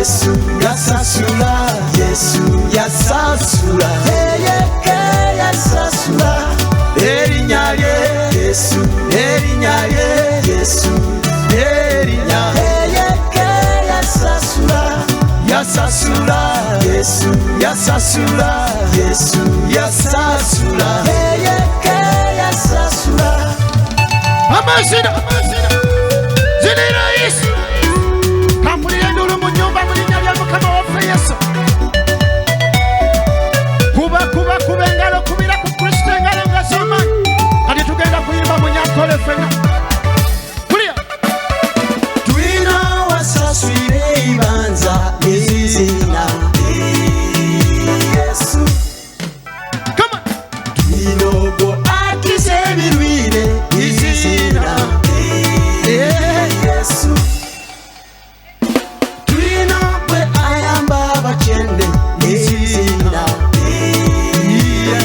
Yesu yasasula, Yesu yasasula, eyeke yasasula, erinyaye Yesu, erinyaye Yesu, erinyaye eyeke yasasula, yasasula, Yesu yasasula, Yesu yasasula, eyeke yasasula. Amazina zinira Yesu kampulira ndulu mu nyumba mu linnya lya Mukama waffe Yesu. Kuba engalo kubira ku Kristo engalo nga z'amaanyi. Kati tugenda kuyimba mu Nyankole ffenna. Kulia Twina wasaswire ibanza izina Yesu. Come on. Twina ogwo akize ebirwire izina Yesu. Twina gwe ayamba abakene izina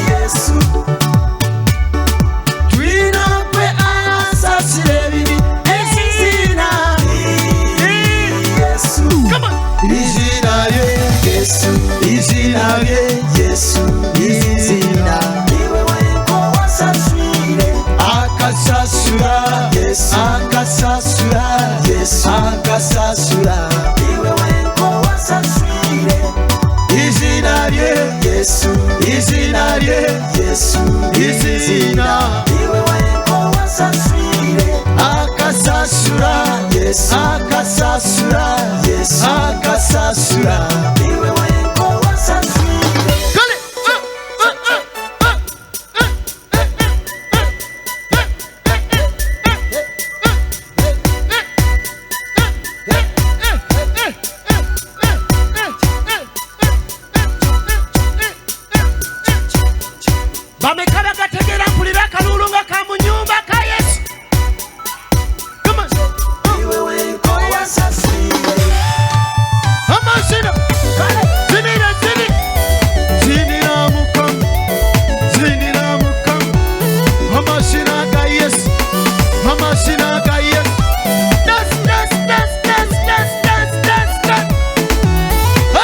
Yesu. Twina gwe asasira ebibi izina Yesu. Izina lye Yesu, izina lye Yesu, izina iwe wenko wasaswire akasasula Yesu, akasasula Yesu, akasasula iwe wenko wasaswire. Izina lye Yesu, izina lye Yesu, izina iwe wenko wasaswire akasasula Yesu, akasasula Yesu, akasasula iwe wenko wasaswire. Bamekaba gategera mpulira akalulu nga ka mu nyumba ka Yesu. Come on. Iwe wenko wasaswire. Amazina zinira zinira Mukama, zinira Mukama. Amazina ga Yesu, amazina ga Yesu. Das.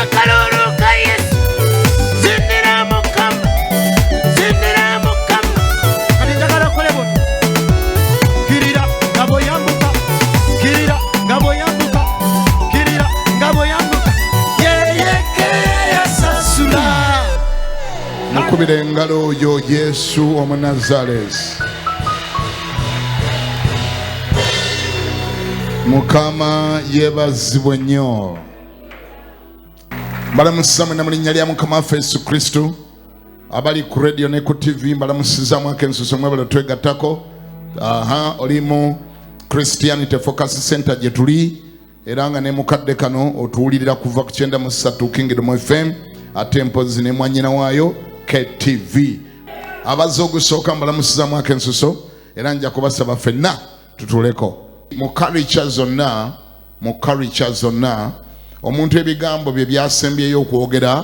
Akalulu ka Yesu. Zinira Mukama, zinira Mukama. Kati njagala kolebo. Kirira ngabo yambuka, kirira ngabo yambuka, kirira ngabo yambuka. Yeyeke yasasula. Mukubire engalo oyo Yesu Omunazaresi. Mukama yebazibwe nnyo. Mbalamusiza na mu linnya lya Mukama waffe Yesu Kristo. Abali ku radio ne ku TV mbalamusiza mwaka ensuso mwebale twegattako. Olimu Christianity Focus Center gye tuli era nga ne mukadde kano otuwulirira kuva ku 93 Kingdom FM ate mpozi ne mwanyina waayo KTV. Abazze ogusooka mbalamusiza mwaka ensuso era nja kubasaba ffenna tutuleko. Mu culture zonna omuntu ebigambo bye byasembyeyo okwogera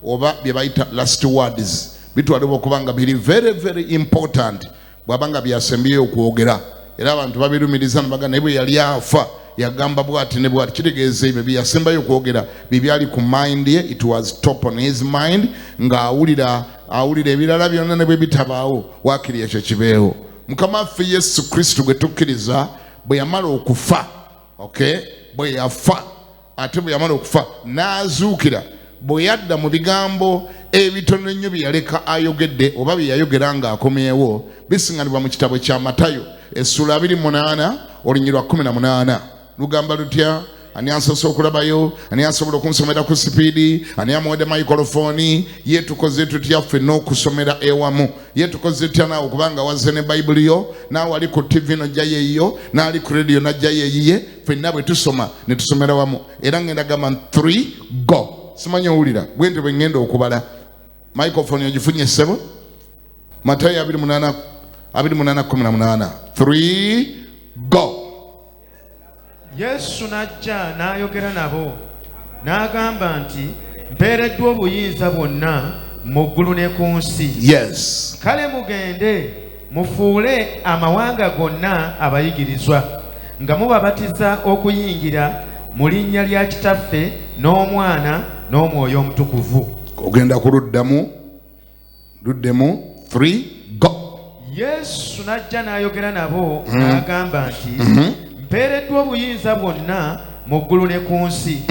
oba bye bayita last words bitwalibwa okubanga biri very very important bwabanga byasembyeyo okwogera era abantu babirumiriza nabaga naye bwe yali afa yagamba bwati ne bwati kitegeeza ebyo bye yasembayo okwogera bibyali ku mind ye, it was top on his mind nga awulira ebirala byonna ne bwe bitabaawo waakiri ekyo kibeewo. Mukama waffe Yesu Kristo gwe tukkiriza bwe yamala okufa, bwe yafa ate bwe yamala okufa n'azuukira, bwe yadda mu bigambo ebitono ennyo bye yaleka ayogedde oba bye yayogera ng'akomyewo bisiŋŋanibwa mu kitabo kya Matayo essula 28 olunyiriri lwa 18. Lugamba lutya? Ani asobola okulabayo? Ani asobola okunsomera ku sipiidi? Ani amuwadde microphone? Ye tukoze tutya ffenna okusomera ewamu? Ye tukoze tutya naawe kubanga wazze ne Bayibuli yo naawe ali ku TV n'ojjayo eyiyo n'ali ku radio n'ojjayo eyiye ffenna bwe tusoma ne tusomera wamu. Era ngenda gamba 3 go. Simanyi owulira bwe nti bwe ngenda okubala microphone ogifunye ssebo. Matayo 28:18 3 go. Yesu n'ajja n'ayogera nabo n'agamba nti mpeereddwa obuyinza bwonna mu ggulu ne ku nsi. Yes. Kale mugende mufuule amawanga gonna abayigirizwa nga mubabatiza okuyingira mu linnya lya Kitaffe n'Omwana n'Omwoyo Omutukuvu. Ogenda kuluddamu 3 go. Yesu n'ajja n'ayogera nabo n'agamba nti mpeereddwa obuyinza bwonna mu ggulu ne ku nsi.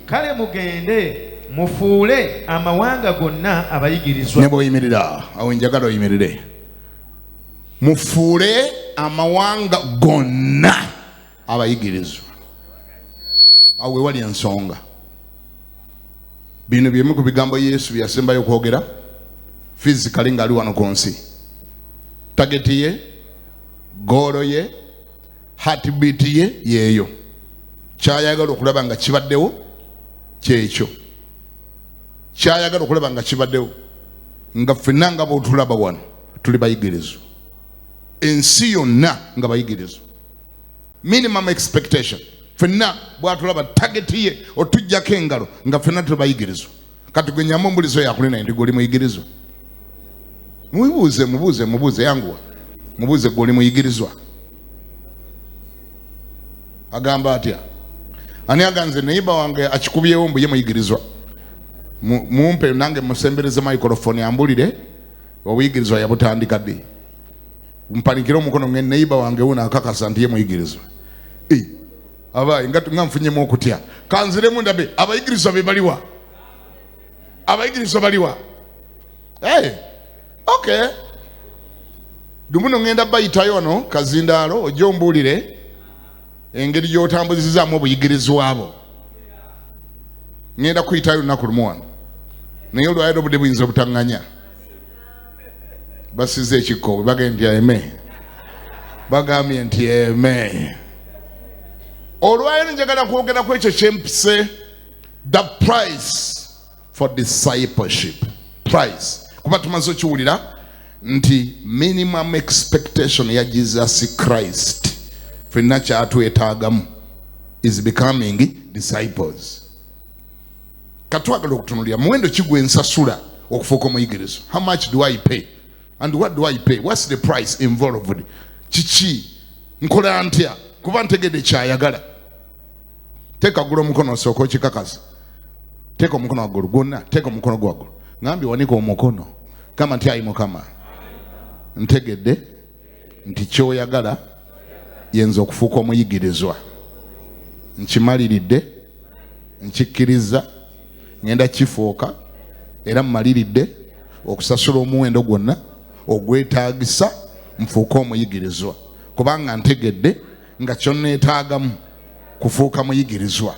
Kale mugende mufuule amawanga gonna abayigirizwa. Ne bw'oyimirira awo njagala oyimirire. Mufuule amawanga gonna abayigirizwa. Awo we wali ensonga. Bino byemu ku bigambo Yesu byasembayo kwogera physically ng'ali wano ku nsi. Tageti ye, goolo ye, heartbeat ye yeeyo. Kyayagala okulaba nga kibaddewo kyekyo. Kyayagala okulaba nga kibaddewo nga ffenna nga bw'otulaba wano tuli bayigirizwa. Ensi yonna nga bayigirizwa. Minimum expectation. Ffenna bw'atulaba tageti ye otujjako engalo nga ffenna tuli bayigirizwa. Kati gwe nyamma ombulizo yakuli naye ndi gwe oli muyigirizwa. Mubuuze yanguwa. Mubuuze gwe oli muyigirizwa. Agamba atya? Ani aganze neiba wange akikubyewo mbu ye muyigirizwa. Mumpe nange musembereze microphone ambulire obuyigirizwa yabutandika ddi. Mpanikira omukono nge neiba wange una akakasa nti ye muyigirizwa. Abaye nga nfunyemu okutya. Kanziremu ndabe abayigirizwa be baliwa. Abayigirizwa baliwa. Okay. Dumuno ngenda bayitayo ono kazindaalo ojjo mbuulire engeri gy'otambuzizaamu obuyigirizwa abo. Ngenda kuyitayo lunaku lumu wano. Naye olwaliro obudde buyinza obutaŋŋanya. Basize ekikkowe bagambye nti eme. Bagambye nti eme. Olwaliro njagala kwogera ku ekyo kyempise, the price for discipleship. Price. Kuba tumaze okiwulira nti minimum expectation ya Jesus Christ ffenna kyatwetaagamu is becoming disciples. Katwagala okutunulira muwendo ki gwe nsasula okufuuka omuyigirizo. How much do I pay? And what do I pay? What's the price involved? Kiki nkola ntya kuba ntegedde kyayagala. Teeka gula omukono osooka okikakasa. Teeka omukono waggulu gwonna. Teeka omukono gwo waggulu. Ngambye wanika omukono kama nti ayi Mukama ntegedde nti kyoyagala yenza okufuuka omuyigirizwa. Nkimaliridde, nkikkiriza, ngenda kifuuka era mmaliridde okusasula omuwendo gwonna ogwetaagisa nfuuka omuyigirizwa. Kubanga ntegedde nga kyonneetaagamu kufuuka muyigirizwa.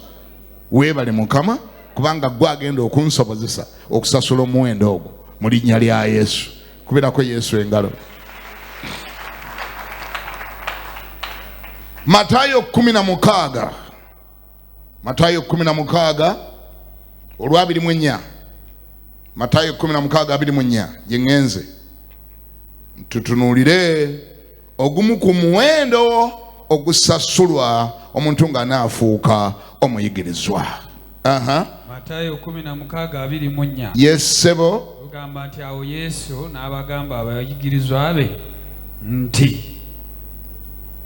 Weebale Mukama kubanga gwe agenda okunsobozesa okusasula omuwendo ogwo mu linnya lya Yesu. Kubirako Yesu engalo. Matayo 16. Matayo 16 olwa24. Matayo 16:24 yengenze. Tutunuulire ogumu ku muwendo ogusasulwa omuntu nga naafuuka omuyigirizwa. Matayo 16:24. Yes sebo. Ugamba nti awo Yesu n'abagamba abayigirizwa be nti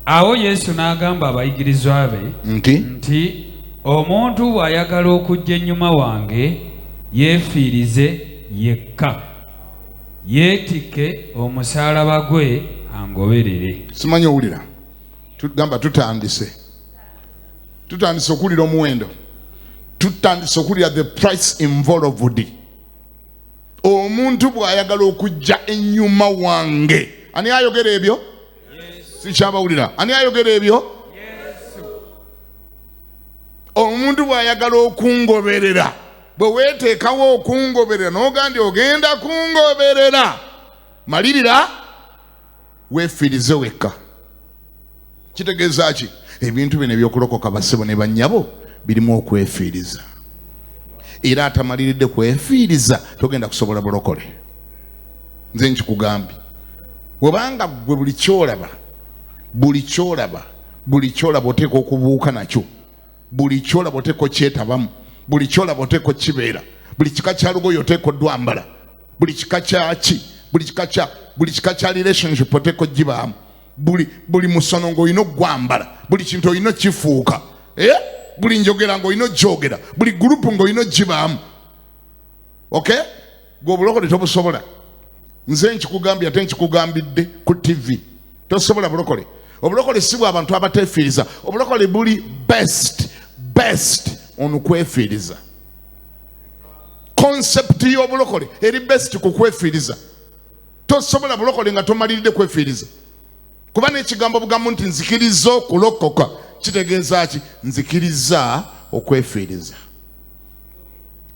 awo Yesu n'agamba abayigirizwa be nti omuntu bw'ayagala okujja ennyuma wange yeefiirize yekka, yeetikke omusaalaba gwe angoberere. Simanyi owulira. Tugamba tutandise okuwulira omuwendo. Tutandise okuwulira the price involved. Omuntu bw'ayagala okujja ennyuma wange. Ani ayogera ebyo? Sikyabawulira. Ani ayogera ebyo? Omuntu bw'ayagala okungoberera. Bwe weeteekawo okungoberera n'ogambye ogenda kungoberera, malirira weefiirize wekka. Kitegeeza ki? Ebintu bino ebyokulokoka bassebo ne bannyabo birimu okwefiiriza. Era atamaliridde kwefiiriza togenda kusobola bulokole. Nze nkikugambye. Webanga gwe buli kyolaba oteeka okubuuka nakyo. Buli kyolaba oteeka okyetabamu. Buli kyolaba oteeka okibeera. Buli kika kya lugoye oteeka oddwambala. Buli kika kyaki. Buli kika kya relationship oteeka ogibaamu. Buli musono ng'olina ogwambala. Buli kintu olina okifuuka. buli njogera ng'olina gyogera, buli gurupu ng'olina gibaamu. Okay? Gwe obulokole tobusobola. Nze nkikugambye ate nkikugambidde ku TV. Tosobola bulokole. Obulokole si bw'abantu abateefiiriza. Obulokole buli best on kwefiiriza. Concept y'obulokole eri best ku kwefiiriza. Tosobola bulokole nga tomaliridde kwefiiriza. Kuba n'ekigambo bugambo nti nzikiriza okulokoka kitegeeza ki? Nzikiriza okwefiiriza.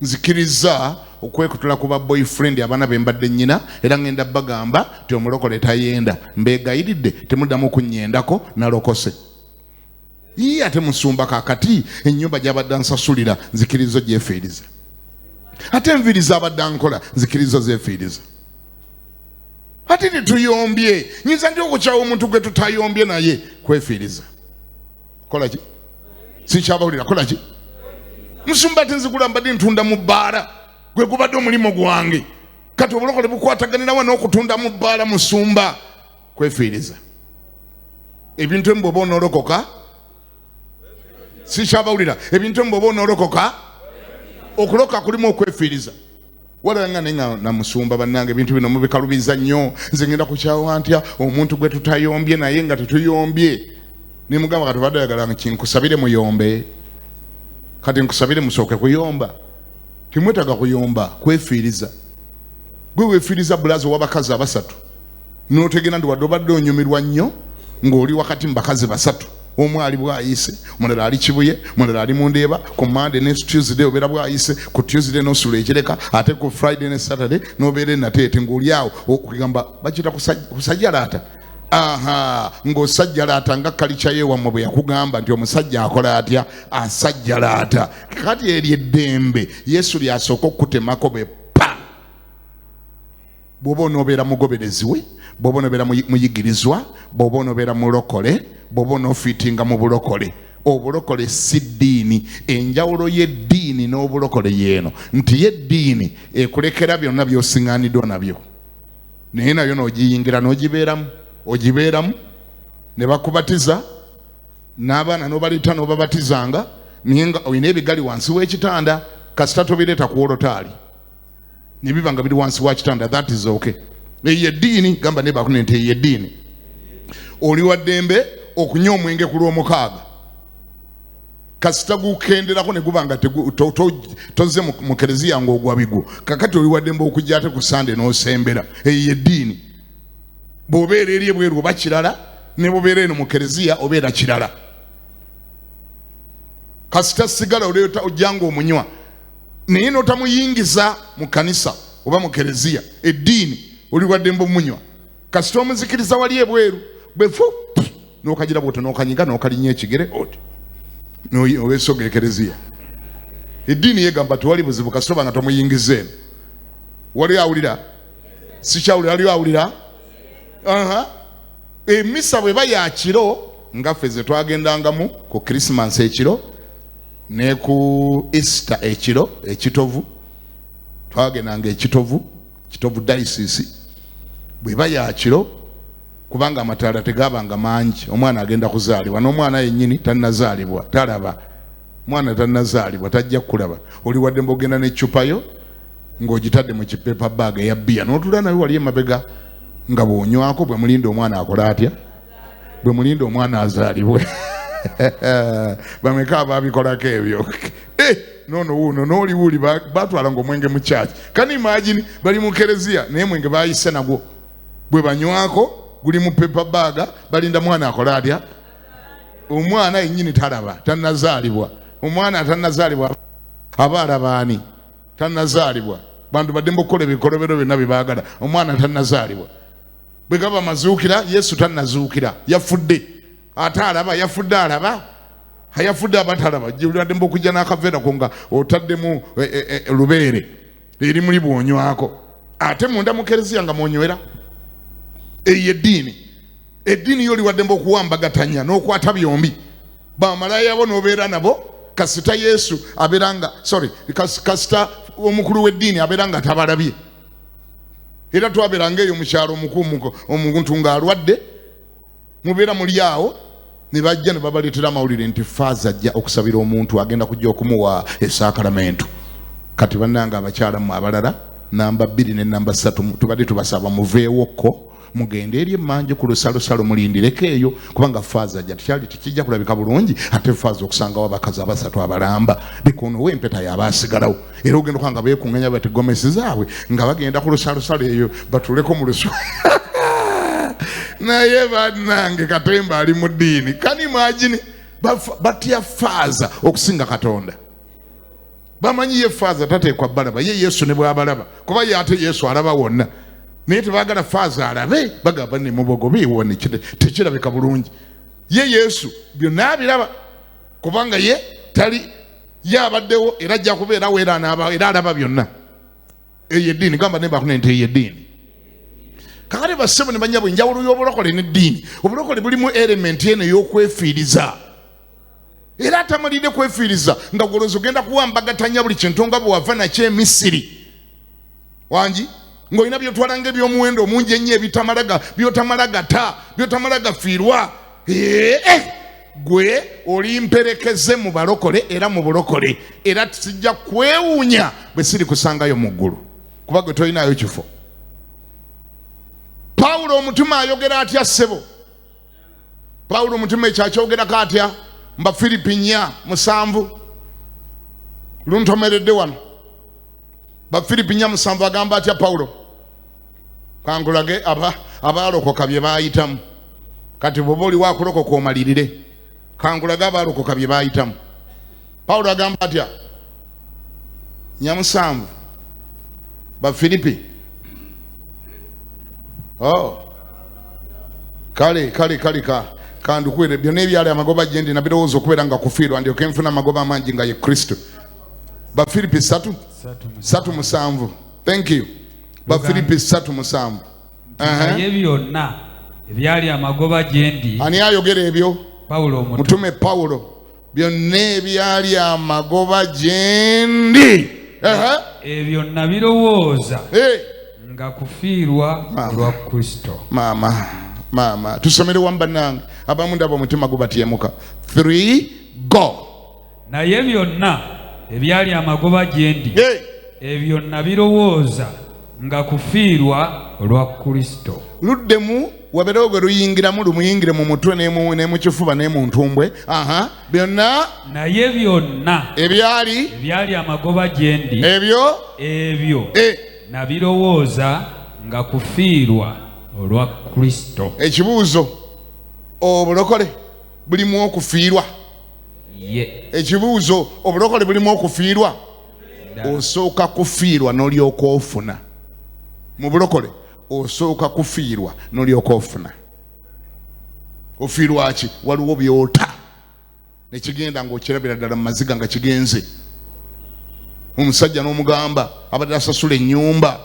Nzikiriza okwekutula ku ba boyfriend abaana be mbadde nnyina era ngenda bagamba ti omulokole tayenda mbeegayiridde temuddamu kunnyendako nalokose. Yii ate musumba kakati ennyumba gy'abadde nsasulira nzikiriza gyefiiriza. Ate enviiri abadde ankola nzikiriza zeefiiriza. Ate tetuyombye nyinza ndi okukyawa omuntu gwe tutayombye naye kwefiiriza. Kola ki? Sikyabawulira kola ki? Musumba ate nzigula mbadde ntunda mu bbaala gwe gubadde omulimu gwange. Kati obulokole bukwataganirawa n'okutunda mu bbaala musumba kwefiiriza. Ebintu emboba onoolokoka. Sikyabawulira ebintu emboba onoolokoka. Okuloka kulimu okwefiiriza. Walanga nenga na musumba bannange ebintu bino mubikalubiza nnyo. Nze ngenda kukyawa ntya omuntu gwe tutayombye naye nga tetuyombye. Ne mugamba kati badde ayagala nkinkusabire muyombe. Kati nkusabire musooke kuyomba. Timwetaga kuyomba kwefiiriza. Gwe weefiiriza bulazo w'abakazi abasatu. N'otegera ndi wadde obadde onyumirwa nnyo ng'oli wakati mu bakazi basatu. Omu ali bwayise, omulala ali Kibuye, omulala ali Mundeeba, ku Monday ne Tuesday obeera bwayise, ku Tuesday n'osula ekireka, ate ku Friday ne Saturday n'obeera enateete ng'oli awo okugamba bakiyita kusajjalaata. Aha, ng'osajjalaata nga kalica yeewammwe bwe yakugamba nti omusajja akola atya asajjalaata. Kati eri eddembe Yesu lyasooka okukutemako be pa. Bw'oba onoobeera mugoberezi we, bw'oba onoobeera muyigirizwa, bw'oba onoobeera mulokole, bw'oba onoofiitinga mu bulokole. Obulokole si ddiini. Enjawulo y'eddiini n'obulokole yeeno nti y'eddiini ekulekera byonna by'osiŋŋaaniddwa nabyo. Naye nayo n'ogiyingira n'ogibeeramu. Ogibeeramu ne bakubatiza n'abaana n'obaleeta n'obabatizanga naye nga olina ebigali wansi w'ekitanda kasita tobireeta ku wolotaali ne biba nga biri wansi wa kitanda. That is okay. Eyo eddiini gamba ne bakune nti eyo eddiini. Oli wa ddembe okunywa omwenge ku lw'omukaaga kasita gukenderako ne guba nga tozze mu kereziya ng'ogwa bigwo. Kakati oli wa ddembe okujja ate ku Sande n'osembera. Eyo eddiini. Bw'obeera eri ebweru oba kirala ne bw'obeera eno mu kereziya obeera kirala. Kasita sigala oleeta ojjanga omunywa naye n'otamuyingiza mu kanisa oba mu kereziya. Eddiini oli wa ddembe omunywa kasita omuzikiriza wali ebweru bwefu n'okagira bw'otyo n'okanyiga n'okalinnya ekigere oti obeesoga ekereziya. Eddiini yegamba tewali buzibu kasita oba nga tomuyingiza eno. Wali awulira? Sikyawulira wali awulira? Emisa bwe ya kiro nga ffe ze twagendangamu ku Christmas ekiro ne ku Easter ekiro ekitovu twagendanga ekitovu diocese bwe ya kiro kubanga amataala tegabanga mangi. Omwana agenda kuzaalibwa n'omwana yennyini tannazaalibwa talaba. Mwana tannazaalibwa tajja kulaba. Oli wadde mbogenda n'eccupa yo ng'ogitadde mu kipepa bag eya bbiya n'otula nayo wali emabega nga bw'onywako bwe mulinda omwana akola atya? Bwe mulinda omwana azaalibwe. Bameka abaabikolako ebyo. Nono wuuno n'oli wuuli baatwalanga omwenge mu kyaki. Can you imagine bali mu kereziya naye mwenge baayise nagwo. Bwe banywako guli mu pepa baaga balinda mwana akola atya? Omwana yennyini talaba tannazaalibwa. Omwana tannazaalibwa aba alaba ani? Tannazaalibwa. Bantu badde mukola ebikolobero byonna bye baagala. Omwana tannazaalibwa. Bwe gaba mazuukira Yesu tannazuukira yafudde. Ate alaba yafudde alaba. Hayafudde abatalaba. Jibuladde mbokujja n'akaveera ko nga otaddemu lubeere eri muli bw'onywako. Ate munda mu kereziya nga mwonywera. Eyo eddiini. Eddiini yo oli wadde mbokuwambagatanya n'okwata byombi. Bamalaya bo n'obeera nabo kasita Yesu abeeranga kasita omukulu w'eddiini abeeranga tabalabye. Era twabeeranga eyo mu kyalo omuntu ng'alwadde mubeera muli awo ne bajja ne babaleetera amawulire nti faaza ajja okusabira omuntu agenda kujja okumuwa esaakalamentu. Kati bannange abakyala mu abalala namba 2 ne namba 3 tubadde tubasaba muveewokko mugende eri emmanje ku lusalosalo mulindireko eyo kubanga faaza ajja tukyali tikijja kulabika bulungi ate faaza okusangawo abakazi abasatu abalamba bikonowo empeta yabasigalawo era ogenda okanga beekuŋŋanya bati gomesi zaabwe nga bagenda ku lusalosalo eyo batuleko mu lusu naye bannange Katemba ali mu ddiini kani imagine batya faaza okusinga Katonda. Bamanyi ye faaza tateekwa balaba ye Yesu ne bw'abalaba kuba ye ate Yesu alaba wonna naye tebaagala faaza alabe bagamba ne mubogobe wone tekirabika bulungi. Ye Yesu byonna abiraba kubanga ye tali yabaddewo era ajja kubeerawo era alaba byonna. Eyo eddiini gamba ne bakune nti eyo eddiini. Kakati bassebo ne banyabo enjawulo y'obulokole n'eddiini. Obulokole bulimu elementi eno y'okwefiiriza. Era tamalide kwefiiriza nga golozo genda kuwambagatanya buli kintu nga bwe wava nakyo e Misiri. Wangi ng'olina byotwalanga eby'omuwendo omungi ennyo byotamalagata byotamalagafiirwa. Gwe oli mperekeze mu balokole era mu bulokole era tisijja kwewuunya bwe siri kusangayo mu ggulu kuba gwe tolinayo kifo. Pawulo omutume ayogera atya ssebo? Pawulo omutume ekyakyogerako atya? Mba Filipi 4:7 luntomeredde wano. Ba Filipi 4:7 agamba atya Pawulo? Kangulage abalokoka bye bayitamu. Kati bwoba oli wakulokoka omalirire. Kangulage abalokoka bye bayitamu. Pawulo agamba atya? 4:7 ba Filipi. Kale kandukwere byonna ebyali amagoba gye ndi nabirowooza okubeera nga kufiirwa ndyoke nfuna amagoba amangi nga ye Kristo. Ba Filipi 3:7. Thank you. Ba Filipi 3:7. Naye byonna ebyali amagoba gye ndi. Ani ayogera ebyo? Pawulo mutume Pawulo. Byonna ebyali amagoba gye ndi. Ebyo nabirowooza nga kufiirwa olwa Kristo. Mama tusomere wamba nange abamu ndaba omutima gubatyemuka. 3 go. Naye byonna ebyali amagoba gye ndi ebyo nabirowooza nga kufiirwa olwa Kristo. Luddemu wabeerewo luyingiramu lumuyingire mu mutwe ne mu kifuba ne mu ntumbwe. Byonna naye byonna ebyali amagoba gye ndi ebyo nabirowooza nga kufiirwa olwa Kristo. Ekibuuzo, obulokole bulimu okufiirwa? Ekibuuzo, obulokole bulimu okufiirwa? Osooka kufiirwa n'olyoka ofuna. Mu bulokole osooka kufiirwa n'olyoka ofuna. Ofiirwa ki? Waliwo byota nekigenda ng'okirabira ddala mu maziga nga kigenze. Omusajja n'omugamba abadde asasula ennyumba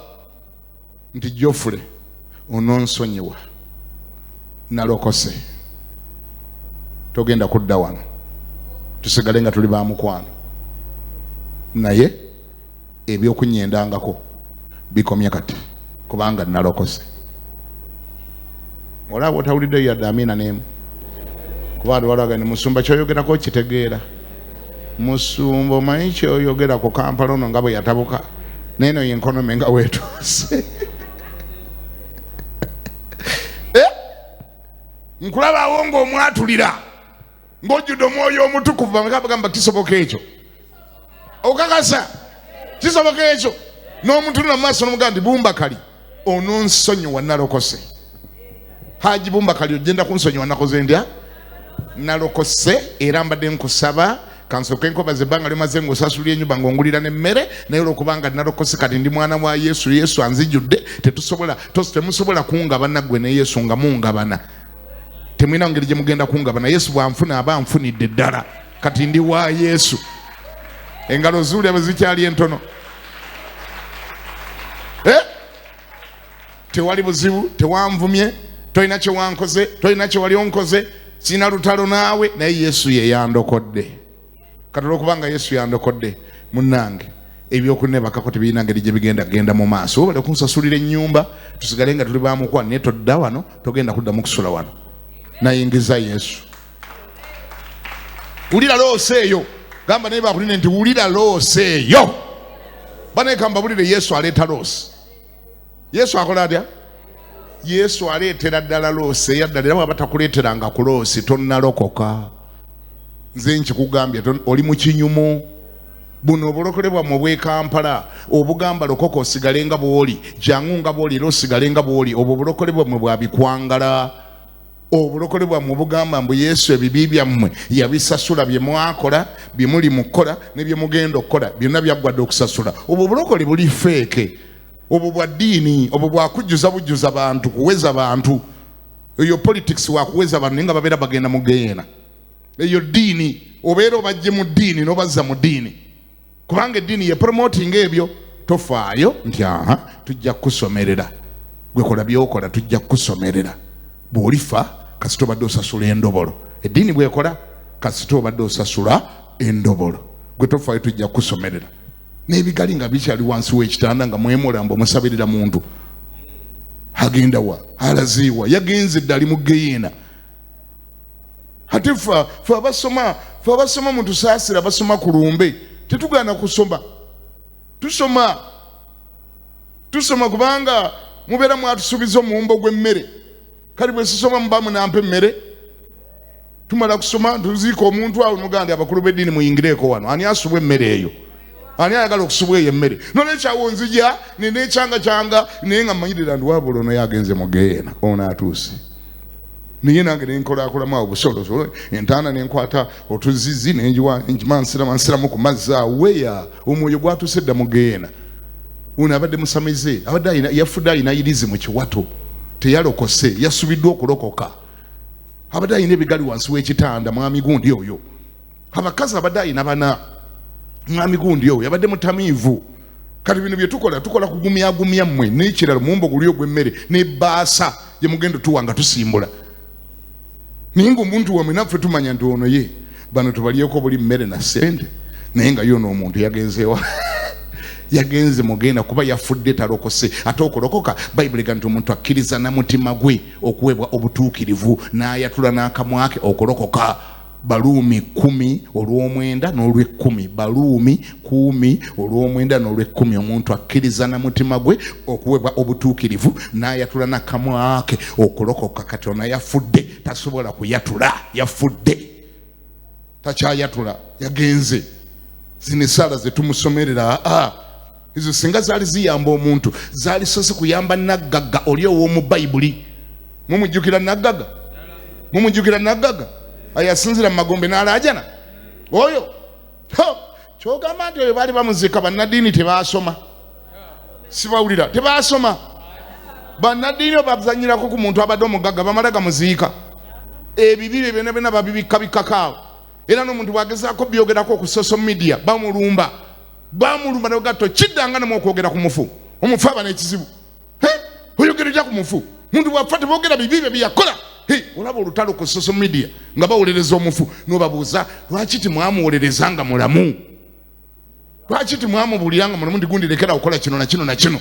nti Jofule ononsonyiwa nalokose togenda kudda wano tusigale nga tuli ba mukwano naye ebyokunyendangako bikomye kati kubanga nalokose. Olaba otawulidde yadde amina n'emu kuba walaga ni musumba kyoyogerako kitegeera. Musumba omanyi kyoyogerako Kampala ono nga bwe yatabuka neno yenkonome nga wetuuse. Nkulabaawo ng'omwatulira ng'ojjudde omwoyo omutukuvu bagamba kisoboka ekyo. Okakasa kisoboka ekyo n'omutunula mu maaso n'omugamba nti Bumbakali ononsonyiwa nalokose. Haji Bumbakali ogenda kunsonyiwa nakoze ndya nalokose era mbadde nkusaba kansooke nkobaze ebbanga limaze ng'osasulira ennyumba ng'ongulira n'emmere naye olwokubanga nalokose kati ndi mwana wa Yesu. Yesu anzijjudde temusobola kungaba naggwe ne Yesu nga mungabana. Temwina ngeri gye mugenda kungabana. Yesu bw'anfuna aba anfunidde ddala kati ndi wa Yesu. Engalo zuulya bwe zikyali entono. Tewali buzibu, tewanvumye, tolina kye wankoze, tolina kye wali onkoze, sina lutalo naawe, naye Yesu ye yandokodde. Kati olwokubanga Yesu yandokodde munnange ebyokunebakako tebirina ngeri gye bigenda mu maaso. Obale kunsasulira ennyumba tusigale nga tuli bamukwano naye todda wano togenda kuddamu kusula wano. Nayingiza Yesu. Ulira loose eyo. Gamba naye bakulinde nti ulira loose eyo. Banekamba bulire Yesu aleeta loose. Yesu akola atya? Yesu aleetera ddala loose yaddala era batakuleeteranga ku loose tonnalokoka. Nze nkikugambye oli mu kinyumu. Buno obulokole bwammwe bw'e Kampala obugamba lokoka osigale nga bw'oli jangu nga bw'oli era osigale nga bw'oli obwo obulokole bwammwe bwabikwangala. Obulokole bwammwe bugamba mbu Yesu ebibi byammwe yabisasula bye mwakola bye muli mu kukola ne bye mugenda okukola byonna byaggwadde okusasula. Obwo obulokole buli feeke. Obwo bwa ddiini obwo bwakujjuza bantu kuweza bantu. Eyo politics wakuweza bantu naye nga babeera bagenda mu geena. Eyo ddiini obeera obajje mu ddiini n'obazza mu ddiini. Kubanga eddiini ye promoting ebyo tofaayo nti tujja kukusomerera. Gwe kola byokola tujja kukusomerera. Bw'olifa kasita obadde osasula endobolo. Eddiini bw'ekola kasita obadde osasula endobolo. Gwe tofaayo tujja kukusomerera. N'ebigali nga bikyali wansi w'ekitanda nga mwemulambo musabirira muntu. Agenda wa alaziiwa yagenze ddali mu geyeena. Ate fa abasoma mutusaasira basoma ku lumbe. Tetugaana kusoma. Tusoma kubanga mubeera mwatusuubiza omuwumbo gw'emmere. Kali bwe sisoma mubamu nampa emmere. Tumala kusoma tuziika omuntu awo muganda abakulu b'eddiini muyingireeko wano. Ani asubwa emmere eyo? Ani ayagala okusubwa eyo emmere? N'olwekyawo nzija nenekyanga naye nga mmanyirira ndi wabula ono yagenze mu geyeena ono atuuse. Niye nange nenkolakolamu awo busolo entaana nenkwata otuzizi nenjimansiramu ku mazzi aweya omwoyo gwatuuse dda mu geyeena. Ono abadde musamize abadde yafudde ayina irizi mu kiwato teyalokose yasubiddwa okulokoka. Abadde ayina ebigali wansi w'ekitanda mwami gundi oyo. Abakazi abadde ayina bana mwami gundi oyo yabadde mutamiivu. Kati bino bye tukola kugumya mmwe n'ekiralo muwumbo guli ogw'emmere n'ebbaasa gye mugenda tuwanga tusimbula. Ninga omuntu wamwe naffe tumanya nti ono ye bano tubalyeko buli mmere na ssente naye nga yono omuntu yagenzeewa yagenze mugenda kuba yafudde talokose. Ate okulokoka Bayibuli egamba nti omuntu akkiriza na mutima gwe okuweebwa obutuukirivu n'ayatula n'akamwa ke okulokoka. Baluumi 10:9 n'olw'10. Baluumi 10:9 n'olw'10. Omuntu akkiriza na mutima gwe okuweebwa obutuukirivu n'ayatula n'akamwa ke okulokoka. Kati ono yafudde tasobola kuyatula. Yafudde takyayatula yagenze. Zino essala ze tumusomerera izo singa zaali ziyamba omuntu zaali sose kuyamba naggagga oli ow'omu Bayibuli. Mumujjukira naggagga ayasinzira mu magombe n'alaajana oyo. Kyogamba nti oyo baali bamuzika bannaddiini tebaasoma. Sibawulira tebaasoma. Bannaddiini bazanyirako ku muntu abadde omugagga bamala gamuziika. Ebibi byonna babibikabikakaawo. Era n'omuntu bwagezaako byogerako ku social media bamulumba n'ogatto kiddanga nemu okwogera ku mufu. Omufu aba n'ekizibu. Oyogera ojja ku mufu. Muntu bw'afa teboogera bibi bye byakola. Olaba olutalo ku social media nga bawolereza omufu n'obabuuza lwaki timwamuwolereza nga mulamu? Lwaki timwamubuulira nga mulamu? Ndi gundi lekera okukola kino na kino na kino.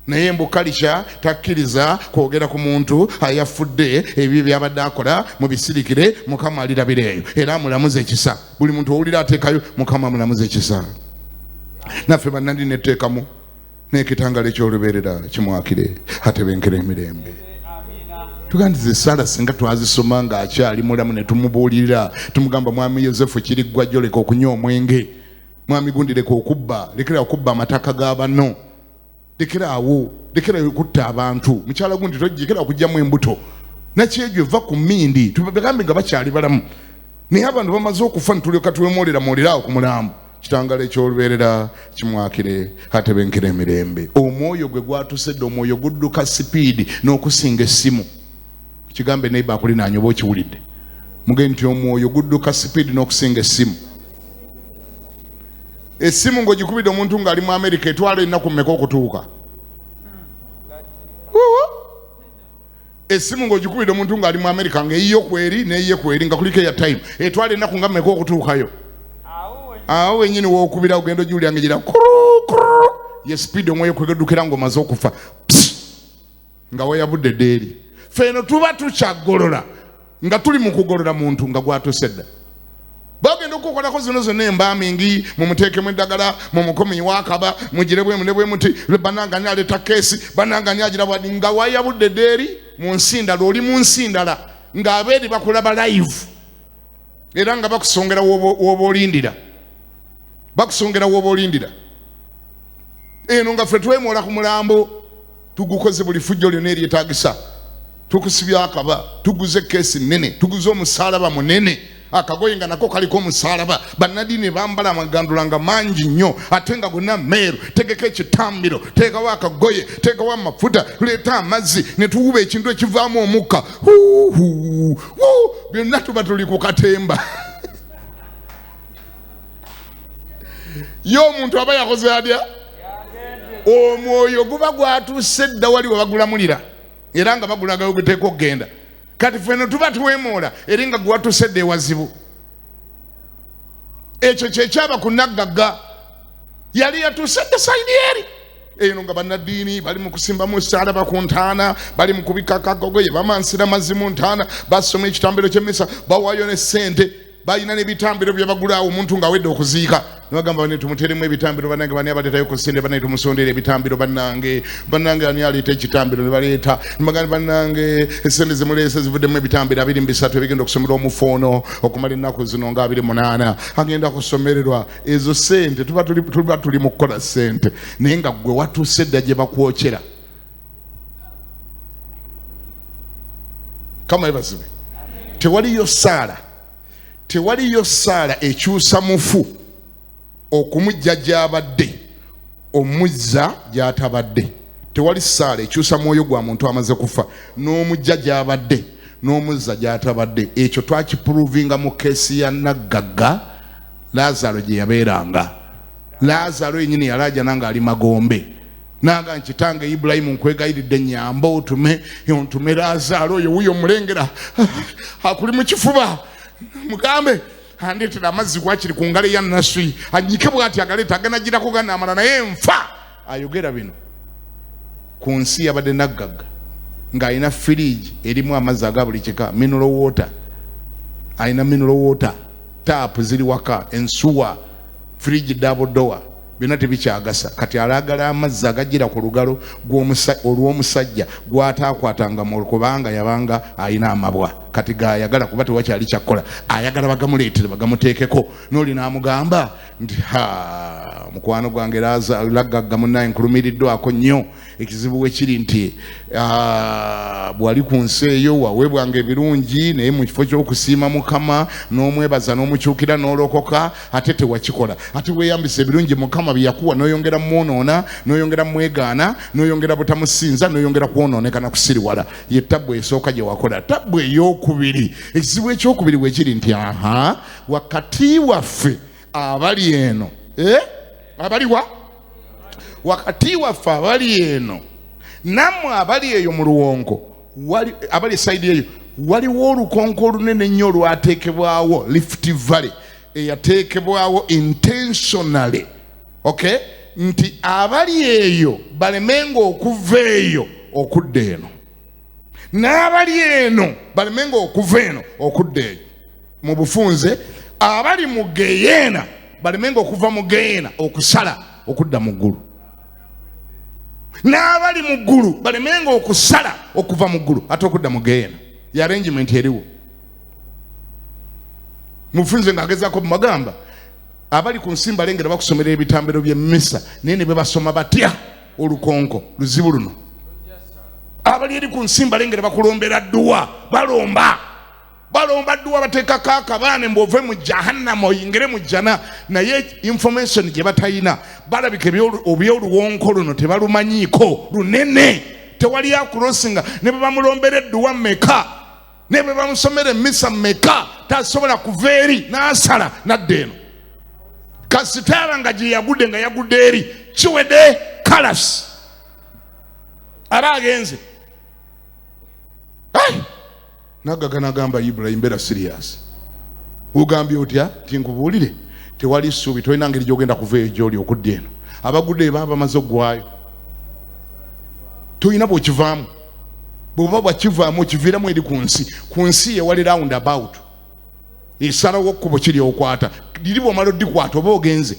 Naye mbukalisha takkiriza kwogera ku muntu ayafudde ebyo byabadde akola mu bisirikire. Mukama alirabireeyo era amulamuza ekisa. Buli muntu owulira ateekayo Mukama amulamuza ekisa. Naffe bannaddiini etteekamu n'ekitangalo eky'olubeerera kimwakire atebenkera emirembe. Tugandize essala singa twazisoma ng'akyali mulamu ne tumubuulirira tumugamba mwami Yozefu Kiriggwa jjo leka okunywa omwenge. Mwami gundi leka okubba. Lekera okubba amataka ga banno. Lekera okutta abantu. Mukyala gundi tojjekera okugyamu embuto. Nakyegyo eva ku mmindi tubagambe nga bakyali balamu. Naye abantu bamaze okufa ntulyoka tuwemoolera awo ku mulambo. Kitangalo eky'olubeerera kimwakire atebenkera emirembe. Omwoyo gwe gwatusedde omwoyo gudduka sipiidi n'okusinga essimu. Kigambe neighbor akulinaanye oba okiwulidde. Mugende nti omwoyo gudduka sipiidi n'okusinga essimu. Essimu ng'ogikubidde omuntu ng'ali mu Amerika etwala ennaku mmeka okutuuka? Essimu ng'ogikubidde omuntu ng'ali mu Amerika ng'eyiye kweri n'eyiye kweri nga kuliko airtime etwala ennaku nga mmeka okutuukayo? Awo wennyini w'okubira ogenda ogiwulira ng'egira ye speed omwoyo kwegaddukira ng'omaze okufa nga weyabudde ddeeri. Feno tuba tukyagolola nga tuli mu kugolola muntu nga gwatusedda. mulyoka okolako zino zonna embamingi mumuteekemu eddagala mumukomi wakaba mugirebwe munebwe muti bananga ni aleta keesi bananga ni agira bwadi nga wayabudde deeri mu nsi ndala oli mu nsi ndala ng'abeeri bakulaba live era nga bakusongera w'oba olindira bakusongera w'oba olindira eno nga ffe twemoola ku mulambo tugukoze buli fujjo lyonna eryetaagisa tukusibya akaba tuguze keesi nnene tuguze omusaalaba munene akagoye nga nako kaliko omusaalaba bannadiini bambala amagandula nga mangi nnyo ate nga gonna meeru tegeka ekitambiro teekawo akagoye teekawo amafuta tuleeta amazzi ne tuwuba ekintu ekivaamu omukka byonna tuba tuli ku katemba ye omuntu aba yakoze atya omwoyo guba gwatuuse dda wali we bagulamulira era nga bagulagayo guteeka okugenda kati ffeno tuba tuwemoola eri nga gwatuuse dda ewazibu ekyo kyekyaba ku naggagga yali yatuuse dda sayidi eri eno nga bannaddiini bali mu kusimbamu esaalaba ku ntaana bali mu kubikaka akagoye bamansira mazzi mu ntaana basoma ekitambiro ky'emmisa bawaayo ne ssente balina n'ebitambiro bye bagulaawo omuntu ng'awedde okuziika ne bagamba bane tumuteremu ebitambiro bannange bani abateetayo ku ssente bannange tumusondera ebitambiro bannange ani aleeta ekitambiro ne baleeta ne bagamba bannange essente zimuleese zivuddemu ebitambiro 23 ebigenda okusomera omufoono okumala ennaku zino nga 28 agenda kusomererwa ezo ssente tuba tuli mu kukola ssente naye nga gwe watuuse dda gye bakwokera kama ebazibe tewaliyo saala ekyusa mufu okumujja gy'abadde omuzza gy'atabadde tewali saala ekyusa mwoyo gwa muntu amaze kufa n'omujja gy'abadde n'omuzza gy'atabadde ekyo twakipuruvinga mu keesi ya naggagga Laazaro gye yabeeranga Laazaro yennyini yalaaja nanga ali magombe nanga nkitange Ibulayimu nkwegayiridde ennyamba ontume Laazaro oyo wuyo omulengera akuli mu kifuba mugambe andetera amazzi gwakiri ku ngalo ya naswi anyike bw'ati agaleeta aganagirako ganaamala naye nfa ayogera bino ku nsi yabadde naggagga ng'alina firiji erimu amazzi aga buli kika mineral water alina mineral water taapu ziri waka ensuwa firiji double door byonna tebikyagasa kati alagala amazzi agagira ku lugalo olw'omusajja gw'ataakwatanga mu kubanga yabanga alina amabwa kati gayagala kuba tewakyali kyakkola ayagala bagamuleetere bagamuteekeko n'oli n'amugamba nti mukwano gwange Laggagga munnaye nkulumiriddwako nnyo ekizibu we kiri nti bwali ku nsi eyo waweebwanga ebirungi naye mu kifo ky'okusiima Mukama n'omwebaza n'omukyukira n'olokoka ate tewakikola ate weeyambisa ebirungi Mukama bye yakuwa n'oyongera mwonoona n'oyongera mwegaana n'oyongera butamusinza n'oyongera kwonooneka na kusiriwala ye tabbu esooka gye wakola tabbu ey'okubiri ekizibu ekyokubiri we kiri nti wakati waffe abali eno abaliwa wakati waffe abali eno nammwe abali eyo mu luwonko abali saidi eyo waliwo olukonko olunene ennyo olwateekebwawo Rift Valley eyateekebwawo intentionally nti abali eyo balemenga okuva eyo okudda eno n'abali eno balemenga okuva eno okudda eyo mu bufunze abali mu Geyeena balemenga okuva mu Geyeena okusala okudda mu ggulu n'abali mu ggulu balemenga okusala okuva mu ggulu ate okudda mu Geyeena ya arrangement eriwo mufunze ng'agezaako mubagamba abali ku nsi balengera bakusomera ebitambiro by'emmisa naye ne bebasoma batya olukonko luzibu luno abali eri ku nsi balengera bakulombera dduwa balomba dduwa bateekako akabaane mbwove mu jahannama oyingire mu jjana naye information gye batayina balabika ebyoluwonko luno tebalumanyiiko lunene tewali akulosinga ne bwe bamulombera edduwa mmeka ne bwe bamusomera emmisa mmeka tasobola kuva eri n'asala nadda eno kasitaala nga gye yagudde nga yagudde eri kiwedde kalasi aba agenze Naggagga n'agamba Ibulayimu beera serious ugambye otya tinkubuulire tewali ssuubi tolina ngeri gy'ogenda kuva eyo gy'oli okudda eno abagudde eba bamaze oggwayo tolina bw'okivaamu bw'oba bwakivaamu okiviiramu eri ku nsi yewali round about esalawo okkubo kiri okwata liri bw'omala oddikwata oba ogenze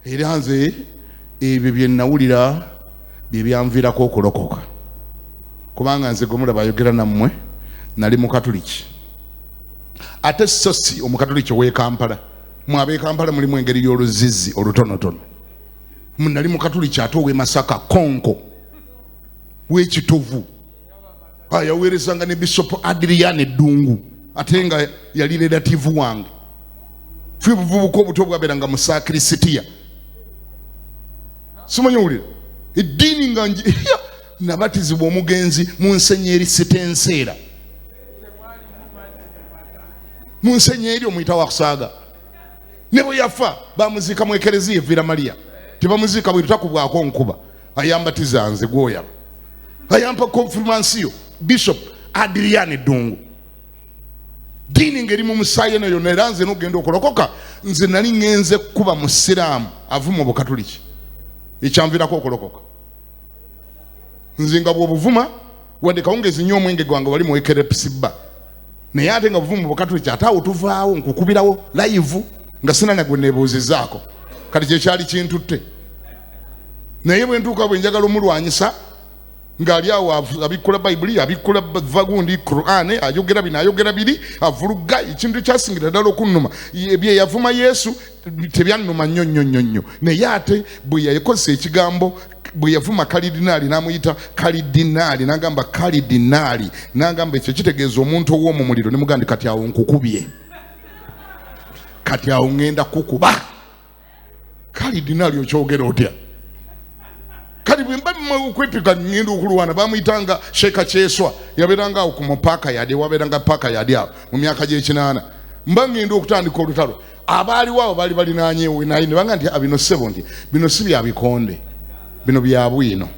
era nze ebyo bye nnawulira bye byanviirako okulokoka kubanga nze gwe mulaba ayogera nammwe nali mukatuliki ate so si omukatuliki ow'e Kampala mwe ab'e Kampala mulimu engeri y'oluzizi olutonotono nali mukatuliki ate ow'e Masaka konko w'ekitovu yaweerezanga ne Bishop Adrian Eddungu ate nga yali relative wange ffe buvubuka obuto bwabeeranga mu sakrisitiya simanyowulira eddiini nga nabatizibwa omugenzi mu nsenyeri sitenseera mu nsenyeri omuyita wa kusaaga ne bwe yafa bamuziika mu ekereziya evira Maria tebamuziika bwe tutakubwako nkuba ayambatiza nze gwoyaba ayampa konfirmansiyo Bishop Adrian Eddungu ddiini ngeri mu musaayi nayo era nze n'ogenda okulokoka nze nali ngenze kuba musiraamu avuma obukatuliki ekyanviirako okulokoka nze nga bw'obuvuma wadde kawungezi nnyo omwenge gwange wali mu ekerepisiba naye ate nga buvuma obukatuliki ate awo tuvaawo nkukubirawo live nga sina nagwe neebuuzizaako kati kyekyali kintutte naye bwe ntuuka bwe njagala omulwanyisa ng'ali awo abikkula bayibuli abikkula vagundi Qur'an ayogera bino ayogera biri avuluga ekintu ekyasingira ddala okunnuma bye yavuma Yesu tebyannuma nnyo naye ate bwe yakozesa ekigambo bwe yavuma kalidinaali n'amuyita kalidinaali n'agamba kalidinaali n'agamba ekyo kitegeeza omuntu ow'omu muliro ne mugandi kati awo nkukubye kati awo ngenda kukuba kalidinaali okyogera otya kali bwemba okwepika ngenda okulwana bamuyitanga Sheikh Kyeswa yabeeranga awo ku mupaaka yadi wabeeranga paaka yadi awo mu myaka gy'ekinaana mba ngenda okutandika olutalo abaaliwo abo baali balinaanyeewo naye ne banga nti bino ssebo nti bino si bya bikonde bino bya bwino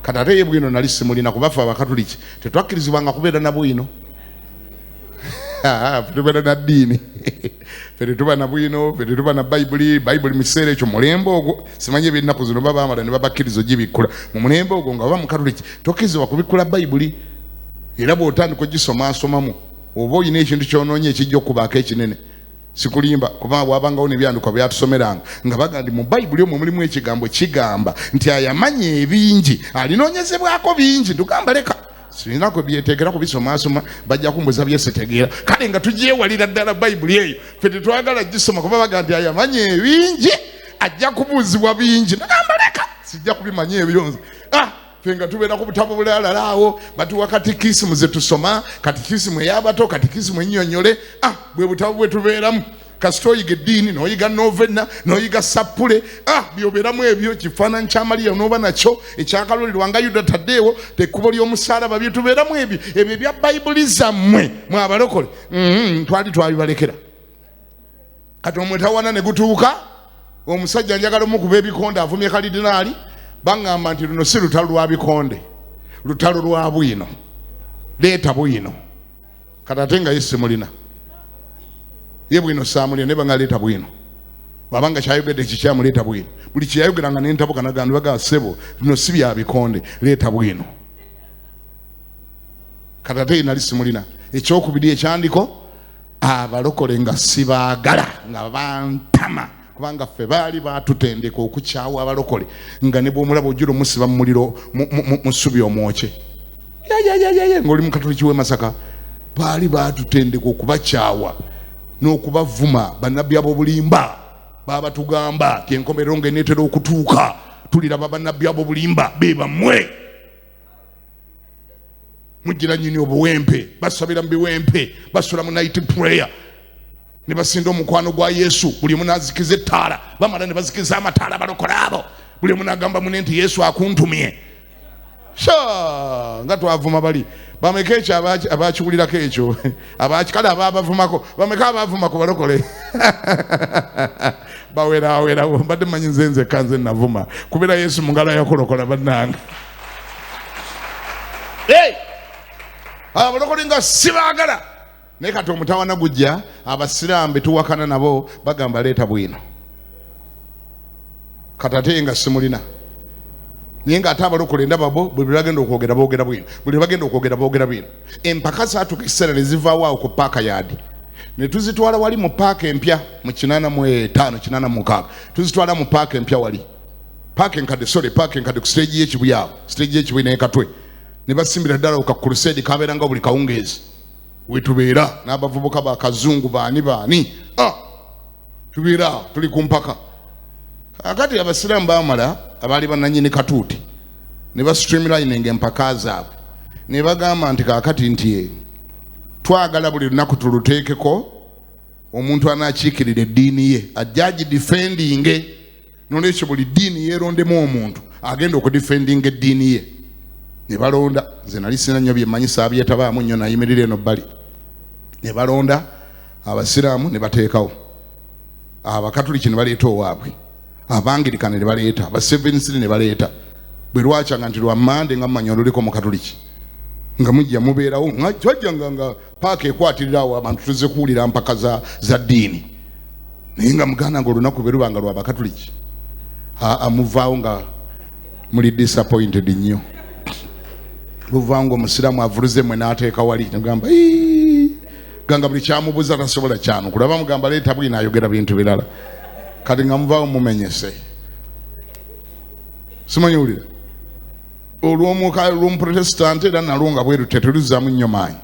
kati ate ye bwino nali simulina kubafa abakatuliki tetwakkirizibwanga kubeera na bwino tubeera na ddiini fere tuba na bwino fere tuba na bayibuli miseera ekyo mulembe ogwo simanyi ebyennaku zino baba bamala ne babakkirizo gibikkula mu mulembe ogwo nga baba mukatuliki tokkirizibwa kubikkula bayibuli era bw'otandika ogisomasomamu oba olina ekintu kyonoonya ekijja okubaako ekinene sikulimba kubanga bwabangawo nebyandikwa byatusomeranga nga baga ndi mu bayibuli omwo mulimu ekigambo kigamba nti ayamanya ebingi alinoonyezebwako bingi tugamba leka sirina kwe byeteekera kubisomasoma bajja kumbuza byesetegeera kale nga tugyewalira ddala bayibuli eyo ffe tetwagala gisoma kuba baga nti ayamanya ebingi ajja kubuuzibwa bingi nagamba leka sijja kubimanya ebyonze ffe nga tubeera ku butabo bulalala awo batuwa katikisimu ze tusoma katikisimu ey'abato katikisimu ennyonnyole bwe butabo bwe tubeeramu kasita oyiga eddiini n'oyiga novena n'oyiga sappule byobeeramu ebyo kifaananyi kya Mariya n'oba nakyo ekyakalolirwa nga Yuda taddeewo tekkubo ly'omusaalaba bye tubeeramu ebyo ebya bayibuli zammwe mwe abalokole twabibalekera kati omwetawana ne gutuuka omusajja njagala omukuba ebikonde avumye kalidinaali bangamba nti luno si lutalo lwa bikonde lutalo lwa bwino leeta bwino kati ate nga Yesu mulina ye bwino saamulya ne banga leeta bwino wabanga kyayogedde kikyamuleeta bwino buli kyeyayogeranga n'entabuka nagamba baga ssebo luno si bya bikonde leeta bwino kati ate nali simulina ekyokubiri ekyandiko abalokole nga sibaagala nga bantama kubanga ffe baali batutendeka okukyawa abalokole nga ne bw'omulaba ojjula omusiba mu muliro mu ssubi omwokye ng'oli mukatoliki w'e Masaka baali batutendeka okubakyawa n'okubavuma bannabbi ab'obulimba baba tugamba ti enkomerero ng'eneetera okutuuka tuliraba bannabbi ab'obulimba be bammwe mujjira nnyini obuwempe basabira mu biwempe basula mu night prayer ne basinda omukwano gwa Yesu buli omu n'azikiza ettaala bamala ne bazikiza amataala abalokole abo buli omu n'agamba mune nti Yesu akuntumye nga twavuma bali bameka ekyo abakiwulirako ekyo kale ababavumako bameka abavuma ku balokole bawerawo mbadde manyi nze kanze navuma kubeera Yesu mu ngalo yakulokola bannange abalokole nga sibaagala naye kati omutawana gujja abasiraamu betuwakana nabo bagamba leeta bwino kati ate nga simulina Ninga atabalokole ndababo bwe bagenda okwogera boogera bwino. Bwe bagenda okwogera boogera bwino. Empaka zaatuka ekiseera ne zivaawo ku paaka yaadi. Ne tuzitwala wali mu paaka empya mu 85 tuzitwala mu paaka empya wali. Paaka enkadde ku stage y'ekibuya. Stage y'ekibuya naye katwe. Ne basimbira ddala ku crusade kabeeranga buli kawungeezi. Wetubeera n'abavubuka ba kazungu baani. Tubeera tuli ku mpaka. Akati abasiraamu baamala abaali bannannyini katuuti ne bastreamlining empaka zaabwe ne bagamba nti kaakati nti twagala buli lunaku tuluteekeko omuntu anaakiikirira eddiini ye ajja agidifendinge nolwekyo buli ddiini yeerondemu omuntu agenda okudifendinga eddiini ye ne balonda nze nali sina nnyo byemmanyisa abyetabaamu nnyo nayimirira eno bbali ne balonda abasiraamu ne bateekawo abakatuliki ne baleeta owaabwe abangirikane ne baleeta aba Seventh ne baleeta bwe lwakyanga nti lwa Mande nga mumanya oluliko mu katuliki nga mujja mubeerawo nga paaka ekwatirirawo abantu tuze kuwulira mpaka za ddiini naye nga muganda nga olunaku bwe lubanga lwa bakatuliki muvaawo nga muli disappointed nnyo luvaawo nga omusiraamu avuluze mwe n'ateeka wali negamba ganga buli kyamubuuza tasobola kyano kulaba mugamba leeta bwina ayogera bintu birala kati nga muvaawo mumenyese simanyi wulira olw'omuprotestant era nalwo nga bweru tetulizaamu nnyo maanyi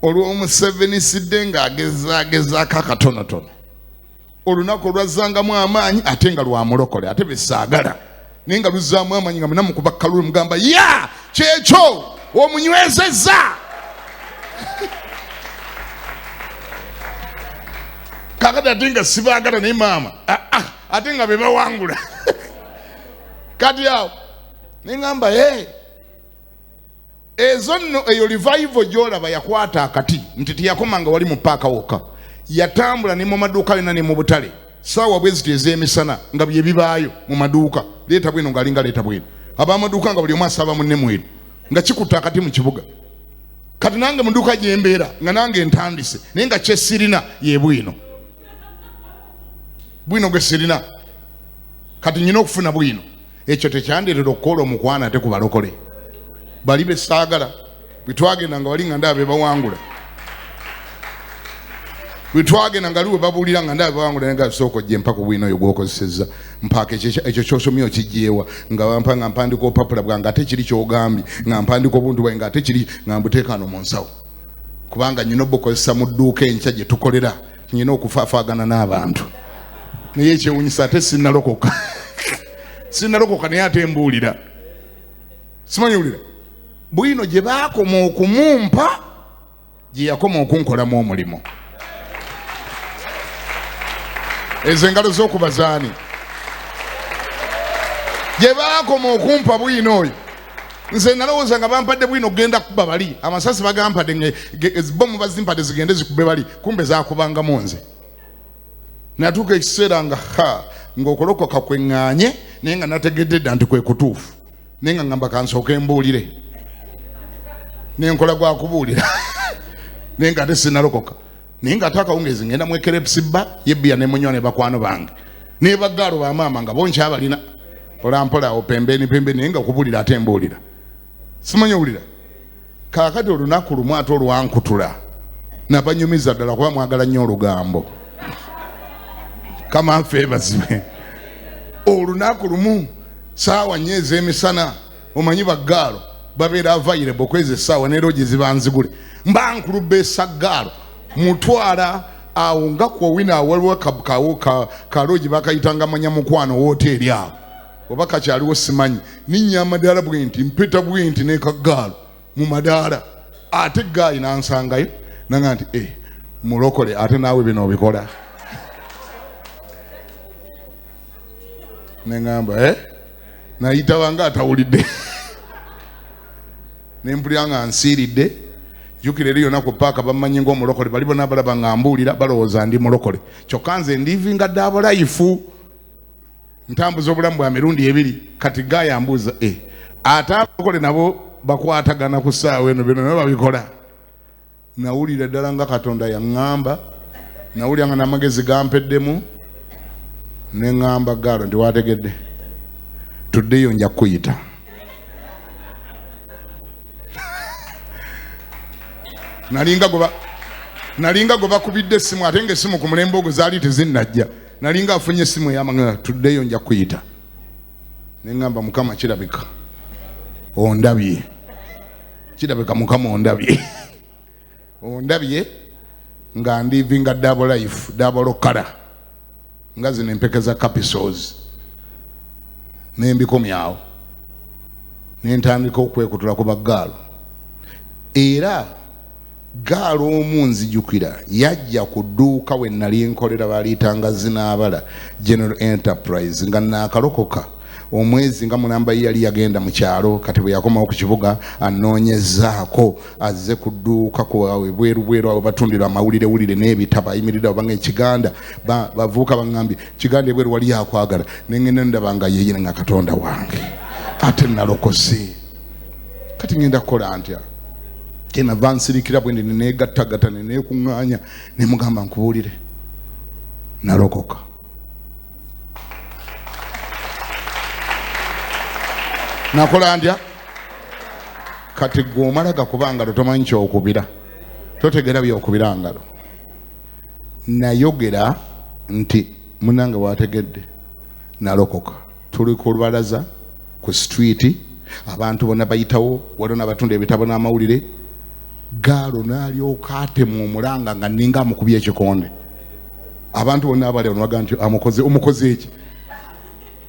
olw'omuseveniside ng'agezaako akatonotono olunaku olwazzangamu amaanyi ate nga lwamulokole ate besaagala naye nga luzzaamu amaanyi nga munamukuba kalulu mugamba ya kyekyo omunywezezza kakati ate nga sibaagala naye maama ate nga bebawangula kati awo neŋŋamba ezo nno eyo revival gy'olaba yakwata akati nti teyakomanga wali mu paaka wokka yatambula ne mu maduuka yonna ne mu butale saawa bwe ziti ez'emisana nga bye bibaayo mu maduuka leeta bwino ng'alinga leeta bwino ab'amaduuka nga buli omu asaba munne mwenu nga kikutta akati mu kibuga kati nange mu dduuka gye mbeera nga nange ntandise naye nga kye sirina ye bwino gwe sirina kati nyina okufuna bwino ekyo tekyandeetera okukola omukwana ate ku balokole bali besaagala bwe twagenda nga wali nga ndaba bebawangula bwe twagenda nga liwe babuulira nga ndaba bebawangula naye nga sooka ojje mpaka bwino oyo gwokozesezza mpaaka ekyo kyosomye okijjeewa nga mpandika opapula bwange ate kiri kyogambye nga mpandika obuntu bwange ate kiri nga mbuteekano mu nsawo kubanga nyina obukozesa mu dduuka enkya gye tukolera nyina okufaafaagana n'abantu naye ekyewunyisa ate sinnalokoka naye ate mbuulira simanyulira bwino gye baakoma okumumpa gye yakoma okunkolamu omulimo ezo engalo z'okubazaani gye baakoma okumpa bwino oyo nze nalowooza nga bampadde bwino okgenda kuba bali amasasi bagampadde bomu bazimpadde zigende zikube bali kumbe zaakubangamu nze natuuka ekiseera nga ng'okolokoka kweŋŋaanye naye nga nategedde dda nti kwe kutuufu naye nga ngamba kansooke mbuulire nenkola gwa kubuulira naye nga ate sinnalokoka naye nga ate akawungeezi ngenda mu ekerepusibba yebbiya ne munywa ne bakwano bange naye baggaalo bamaama nga bonkyabalina polampola awo pembeni naye nga okubuulira ate mbuulira simanyi owulira kaakati olunaku lumu ate olwankutula nabanyumiza ddala kuba mwagala nnyo olugambo kama nfe bazibe olunaku lumu saawa nnyo ez'emisana omanyi baggaalo babeera available okwezi essaawa ne loogi ziba nzigule mba nkulubba essaggaalo mutwala awo nga kwowina waliwo kaloogi bakayitanga manyamukwano wooteeri awo oba kakyaliwo simanyi ninnya amadaala bwe nti mpeta bwe nti nekaggaalo mu madaala ate gaayi nansangayo nanga nti mulokole ate naawe bino obikola neŋŋamba nayitaba nga atawulidde nempulira nga nsiiridde jjukira eri yonna ku paaka bamanyi ng'omulokole bali bonna balaba nga mbuulira balowooza ndi mulokole kyokka nze ndivinga dde abulayifu ntambuza obulamu bwa mirundi ebiri kati gaaya mbuuza ate abalokole nabo bakwatagana ku ssaawa eno bino nabo babikola nawulira ddala nga Katonda yaŋŋamba nawulira nga n'amagezi gampeddemu neŋŋamba gaalo ndi wategedde tuddeyo nja kuyita nalinga goba kubidde essimu ate ng'essimu ku mulembe ogwo zaali tezinnajja nalinga afunye essimu eyamanga tuddeyo nja kuyita ne ŋŋamba mukama kirabika ondabye kirabika mukama ondabye nga ndivinga double life double color nga zino empeke za capitals nembikomyawo nentandika okwekutula ku baggaalo era gaalo omu nzijukira yajja ku dduuka we nali nkolera baliitanga zinaabala General Enterprise nga naakalokoka omwezi nga munamba yali yagenda mu kyalo kati bwe yakomawo ku kibuga anoonyezaako azze ku dduuka bweru awo batundira amawulire n'ebitabo ayimirira obanga ekiganda bavuuka baŋŋambye kiganda ebweru wali yakwagala nengenda ndaba nga yeye nga katonda wange ate nalokose kati ngenda kukola ntya kenava nsirikira bwe ndi neegattagatta neneekuŋŋaanya ne mugamba nkubuulire nalokoka nakola ndya kati gwe omala gakuba ngalo tomanyi kyokubira totegera byokubira ngalo nayogera nti munange wategedde nalokoka tuli ku lubalaza ku street abantu bonna bayitawo waliwo n'abatunda ebitabo n'amawulire gaalo n'alyoka atema omulanga nga ninga amukubye ekikonde abantu bonna abali onaga nti omukozi eki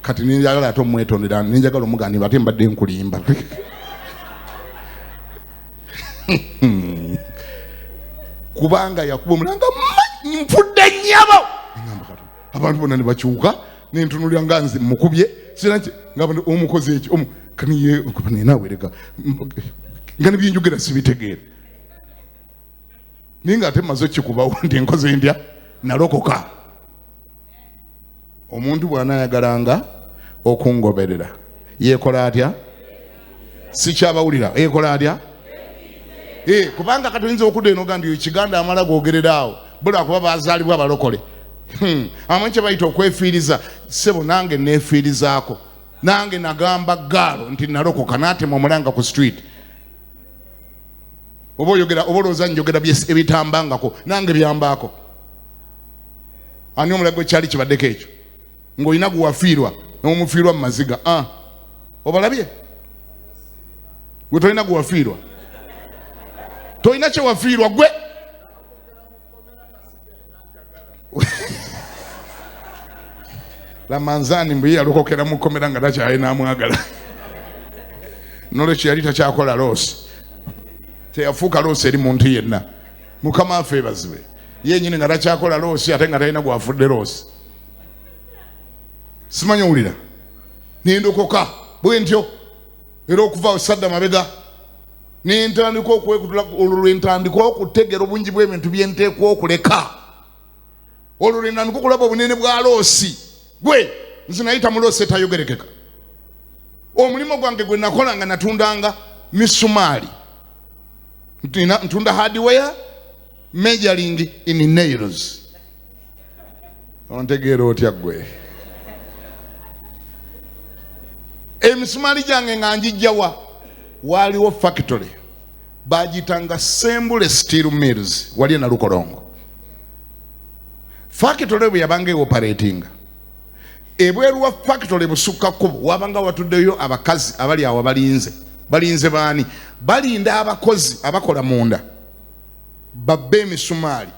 kati ninjagala ate omwetondera ninjagala omuganira ate mbadde nkulimba kubanga yakuba omulanga nfudde nnyabo abantu bonna ne bakyuka nentunulira nga nze mukubye sinaki nga omukozi eki kaninawereka nga nebyenjogera sibitegeera ninga ate maze okikubawo ndi nkoze ndya nalokoka omuntu bw'anaayagalanga okungoberera yeekola atya sikyabawulira yeekola atya kubanga katoyinza okudda enoga ndi ekiganda amala googereraawo bula kuba bazaalibwa abalokole amanyi kye bayita okwefiiriza sebo nange neefiirizaako nange nagamba gaalo nti nalokoka naatema omulanga ku street oba olowooza njogera ebitambangako nange byambaako ani omulago kyali kibaddeko ekyo ng'olina guwafiirwa n'omufiirwa mu maziga obalabye gwe tolina guwafiirwa tolina kyewafiirwa gwe lamanzaani mbwe yalokokera mukomera nga takyali n'amwagala nolwekyo yali takyakola loosi teyafuuka loosi eri muntu yenna mukama affe ebazibe yenyini nga takyakola loosi ate nga talina gwafudde loosi simanyi owulira nendokoka bwe ntyo era okuva sadda mabega nentandika okwekutula olwo lwentandika okutegera obungi bw'ebintu byenteekwa okuleka olwo lwentandika okulaba obunene bwa loosi gwe nze nayita mu loosi etayogerekeka omulimu gwange gwe nakola nga natundanga misumaali ntunda hardware measuring in nails ontegeera otya gwe emisumaali gyange nga njijjawa waliwo factory bagitanga Sembule Steel Mills wali na Lukolongo factory bwe yabanga eoperatinga ebweru wa factory busukka kubo wabanga watuddeyo abakazi abali awo balinze baani balinda abakozi abakola munda babbe emisumaali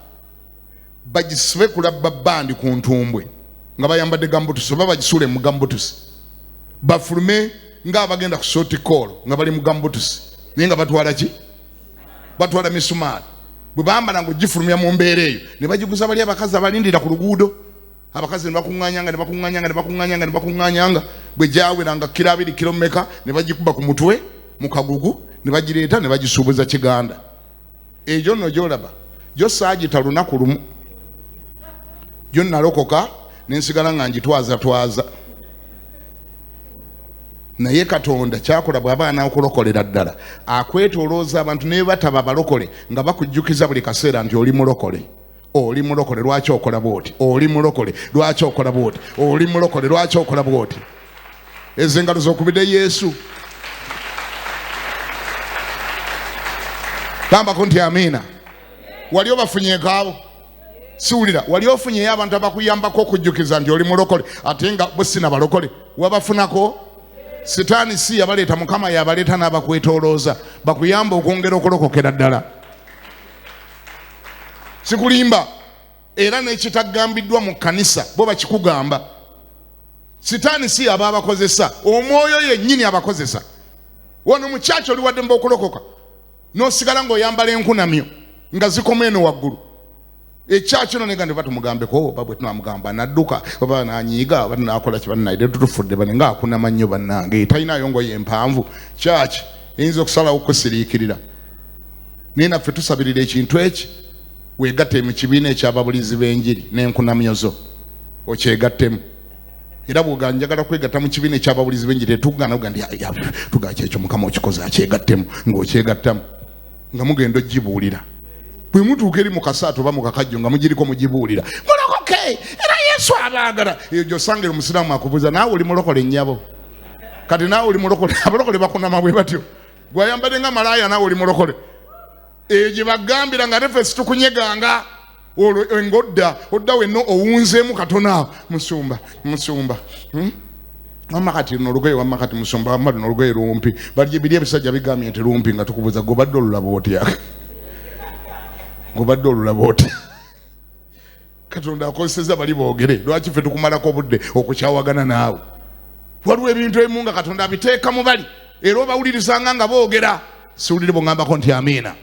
bagisibe kulabba bandi ku ntumbwe nga bayambadde gambutusi oba bagisuule mu gambutusi bafulume nga abagenda ku short call nga bali mu gambutusi naye nga batwala misumaali bwe bambala nga ogifulumya mu mbeera eyo ne bagiguza bali abakazi abalindira ku luguudo abakazi ne bakuŋŋaanyanga bwe gyaweranga kiro 2 kilomeka ne bagikuba ku mutwe mu kagugu ne bagireeta ne bagisuubuza Kiganda ejo nno gyolaba gyo saagita lunaku lumu gyo nalokoka nensigala nga njitwaza naye Katonda kyakola bw'aba anaakulokolera ddala akwetolooza abantu ne bataba balokole nga bakujjukiza buli kaseera nti oli mulokole lwaki okola bwoti oli mulokole lwaki okola bwoti oli mulokole lwaki okola bwoti ezo engalo z'okubidde Yesu Gambako nti amina. Wali obafunye kaabo. Siwulira, wali ofunyeyo abantu abakuyambako okujjukiza nti oli mulokole ate nga bo sina balokole. Wabafunako? Sitaani si yabaleeta, Mukama yabaleeta n'abakwetoolooza bakuyamba okwongera okulokokera ddala. Sikulimba. Era n'ekitagambiddwa mu kkanisa bo bakikugamba. Sitaani si aba abakozesa, omwoyo yennyini abakozesa. Wano mu kyaki oli wadde mba okulokoka n'osigala ng'oyambala enkunamyo nga zikoma eno waggulu. Ekyaki no negandi batumugambeko babwe tunamugamba nadduka oba nanyiiga oba nakola kibannaide tutufudde bane nga akunama nnyo bannange talinayo ngoye empanvu. Kyaki eyinza okusalawo okusiriikirira. Naye naffe tusabirira ekintu eki weegatte mu kibiina ekyababulizi b'enjiri n'enkunamyo zo okyegattemu. Era bw'oga njagala kwegatta mu kibiina ekyababulizi b'enjiri tetugaana oga ndi tugaa kyekyo Mukama okikoze akyegattemu ng'okyegattamu nga mugenda ogibuulira. Bwe mutuuka eri mu kasaato oba mu kakajjo nga mugiriko mugibuulira mulokoke era Yesu abaagala. Eyo gy'osanga omusiraamu akubuuza naawe oli mulokole nnyabo. Kati naawe oli mulokole, abalokole bakunama bwe batyo. Gwayambadde nga malaaya naawe oli mulokole. Eyo gye bagambira nga naffe situkunyeganga. Olwo engodda odda wenno owunzeemu katono musumba. Wamma kati luno olugoye wamma kati musumba wamma luno olugoye lumpi. Biri ebisajja bigambye nti lumpi nga tukubuuza gobadde olulaba otya? Gobadde olulaba otya? Katonda akozesezza bali boogere. Lwaki ffe tukumalako obudde okukyawagana naawe? Waliwo ebintu ebimu nga Katonda abiteeka mu bali era obawulirizanga nga boogera. Siwulire bongambako nti amiina.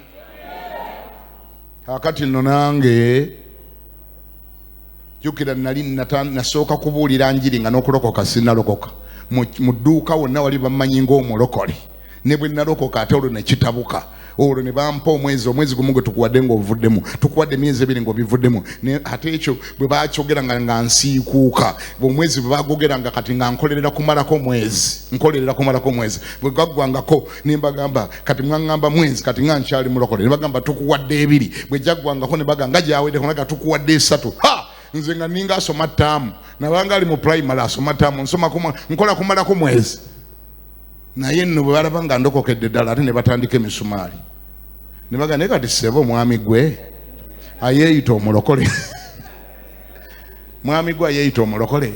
Akati nno nange jjukira nali nasooka kubuulira njiri nga n'okulokoka sinnalokoka. Mu dduuka wonna wali bammanyi ng'omulokole. Ne bwe nalokoka ate olwo ne kitabuka. Olwo ne bampa omwezi gumu gwe tukuwadde ng'ovuddemu. Tukuwadde emyezi ebiri ng'obivuddemu. Ate ekyo bwe bakyogeranga nga nsiikuuka. Omwezi bwe bagogeranga kati nga nkolerera kumalako mwezi. Bwe gaggwangako ne mbagamba kati mwaŋŋamba mwezi kati nga nkyali mulokole. Ne bagamba tukuwadde ebiri. Bwe gyaggwangako ne bagamba gyawedde nga tukuwadde esatu. Nze nga ninga asoma ttaamu. Nabanga ali mu primary asoma ttaamu nkola kumalako mwezi. Naye nno bwe balaba nga ndokokedde ddala ate ne batandika emisumaali. Ne bagamba kati ssebo mwami gwe ayeeyita omulokole. Mwami gwe ayeeyita omulokole.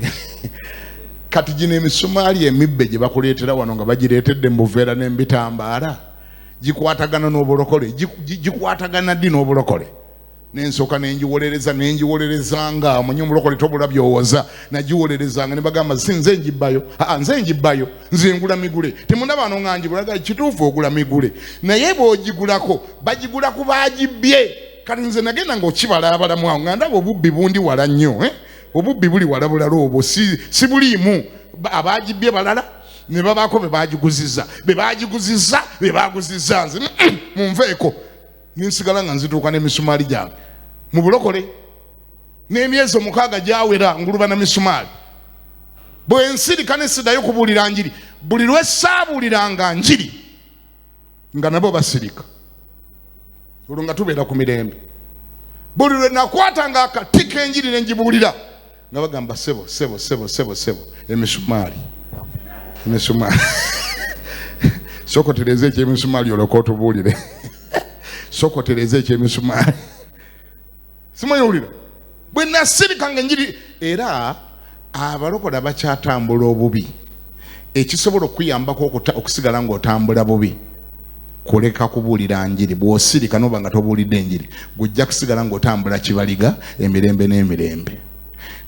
Kati gino emisumaali emibbe gye bakuleetera wano nga bagireetedde mu buveera n'embitambaala gikwatagana n'obulokole. Gikwatagana ddi n'obulokole? Nensooka nenjiwolerezanga omanyi omulokole tobula byowoza. Nagiwolerezanga ne bagamba si nze njibbayo. Nze njibbayo nze ngula migule. Temundaba wano nga njibulaga kituufu ogula migule. Naye bw'ogigulako bagigula ku baagibbye. Kati nze nagenda ng'okibalaabalamu awo nga ndaba obubbi bundi wala nnyo. Obubbi buli wala bulala obwo si buliimu. Abaagibbye balala ne babaako be baagiguzizza nze munveeko. Ninsigala nga nzituuka n'emisumaali gyange mu bulokole. N'emyezi 6 gyawera nguluba na misumaali. Bwe nsirika ne siddayo kubuulira njiri. Buli lwe saabuuliranga njiri nga nabo basirika. Olwo nga tubeera ku mirembe. Buli lwe nakwatanga akati k'enjiri ne ngibuulira nga bagamba sebo emisumaali. Sokotereza eky'emisumaali olwoka otubuulire. Sokotereza eky'emisumaali. Simayulira. Bwe nasirika nga njiri era abalokola bakyatambula obubi. Ekisobola okuyambako okusigala ng'otambula bubi kuleka kubuulira njiri. Bw'osirika n'oba nga tobuulidde enjiri gujja kusigala ng'otambula kibaliga emirembe n'emirembe.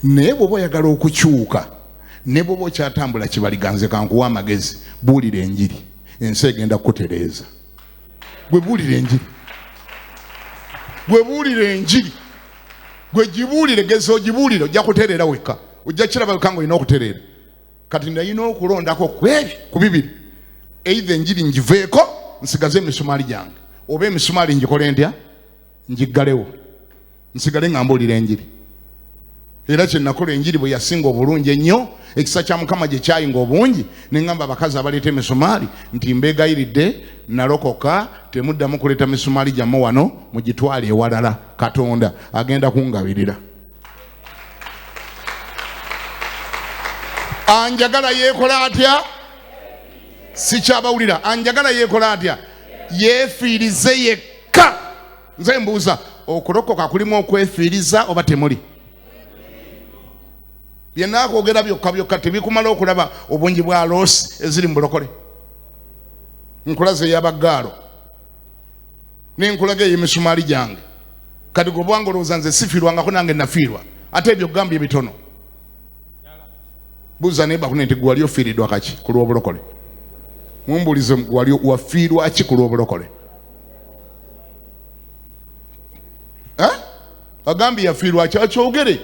Naye bw'oba oyagala okukyuka ne bw'oba okyatambula kibaliga nze kankuwa amagezi buulira enjiri. Ensi egenda kukutereeza. Bwe buulira enjiri gwe gibuulire gezi ogibuulire ojja kutereera wekka. Ojja kiraba wekka ng'olina okutereera. Kati ndayina okulondako ku bibiri. Either enjiri ngiveeko nsigaze emisumaali gyange oba emisumaali ngikole ntya ngiggalewo nsigale nga mbuulira enjiri. Era kye nakola enjiri bwe yasinga obulungi ennyo ekisa kya Mukama gye kyayinga obungi ne ngamba abakazi abaleeta emisumaali nti mbeegayiridde nalokoka temuddamu kuleeta misumaali gyammwe wano mugitwale ewalala. Katonda agenda kungabirira. Anjagala yeekola atya? Sikyabawulira. Anjagala yeekola atya? Yeefiirize yekka. kyokka. Nze mbuuza, okulokoka kulimu okwefiiriza oba temuli? Byenakwogera byokka byokka tebikumala okulaba obungi bwa loosi eziri mu bulokole. Nkulaze ey'abaggaalo nenkulaga ey'emisumaali gyange, kati gwe bwange olowooza nze sifiirwangako nange nafiirwa, ate ebyo gambye ebitono. Buuza naye bakune nti gwe wali ofiiriddwa kaki ku lw'obulokole? Mumbuulize wali wafiirwa ki ku lw'obulokole? Agambye yafiirwa ki? Akyogere.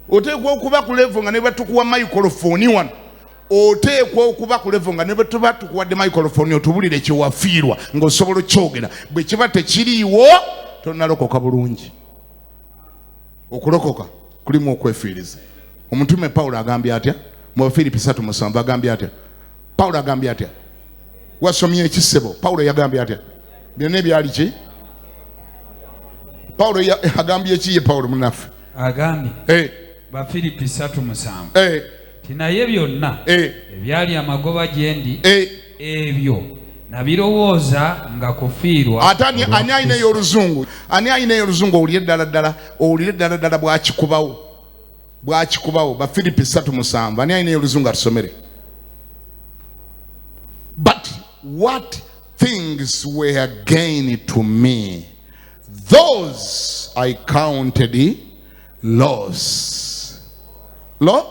Oteekwa okuba ku level nga ne batukuwa microphone wano, oteekwa okuba ku level nga ne batuba tukuwadde microphone otubulire kyewafiirwa ng'osobola okyogera. Bwe kiba tekiriiwo tonnalokoka bulungi. Okulokoka kulimu okwefiiriza. Omutume Pawulo agambye atya mu Bafiripi 3:7? Agambye atya? Pawulo agambye atya? Wasomye ekisebo, Pawulo yagambye atya? Byonna ebyali ki? Pawulo agambye ki ye Pawulo munaffe? Agambye Bafiripi 3:7 ti naye byonna ebyali amagoba gye ndi ebyo nabirowooza nga kufiirwa. Ate ani ayinayo oluzungu? Ani ayinayo oluzungu owulire ddala ddala, owulire ddala ddala bwakikubawo, bwakikubawo? Bafiripi 3:7 ani ayinayo oluzungu atusomere? But what things were gain to me, those I counted loss. Lo?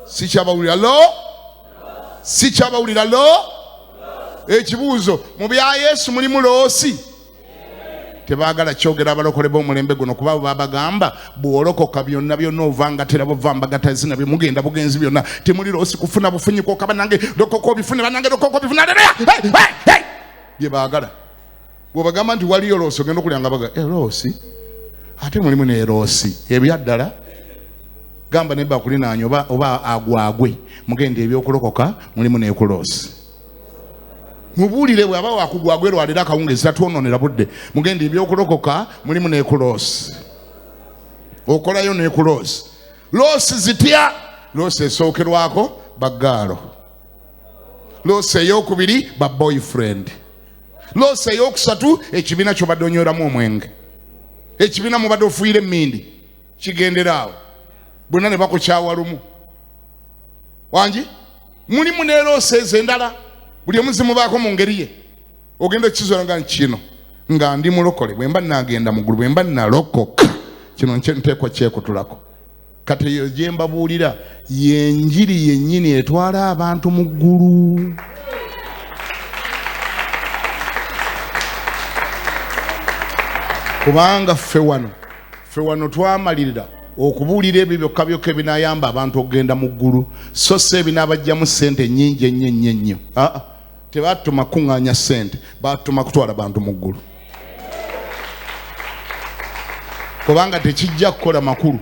Sikyabawulira lo? Sikyabawulira lo? Ekibuuzo, mu bya Yesu mulimu loosi? Tebaagala kyogera abalokole b'omulembe guno kuba babagamba bw'olokoka byonna byonna ovangatira buvambagatazi nabyo mugenda bugenzi byonna temuli loosi kufuna bufunyiko okaba nange lokoka obifune banange lokoka obifune bye baagala. Bw'obagamba nti waliyo loosi ogenda okulyanga baga loosi ate mulimu ne loosi ebyaddala. Gamba ne bakulinaanya oba agwagwe mugende ebyokulokoka mulimu nekuloosi. Mubuulire bw'aba wakugwagwe lwalira akawungezi tatwononera budde mugende ebyokulokoka mulimu nekuloosi. Okolayo nekuloosi. Loosi zitya? Loosi esookerwako baggaalo, loosi ey'okubiri ba boyfriend, loosi ey'okusatu ekibiina ky'obadde onyweramu omwenge, ekibiina mubadde ofuuyire emmindi kigenderaawo bonna ne bakukyawa lumu. Wangi mulimu ne loosi ezo endala buli omuzimu baako mu ngeri ye. Ogenda okizora nga kino nga ndi mulokole bwe mba nagenda mu ggulu bwe mba nalokoka kino nteekwa kyekutulako. Kati eyo gye mbabuulira yenjiri yennyini etwala abantu mu ggulu. Kubanga ffe wano twamalirira okubuulira ebyo byokka byokka ebinaayamba abantu okugenda mu ggulu, so si ebinaabajjamu ssente nnyingi ennyo. Tebaatuma kuŋŋaanya ssente, baatuma kutwala bantu mu ggulu. Kubanga tekijja kukola makulu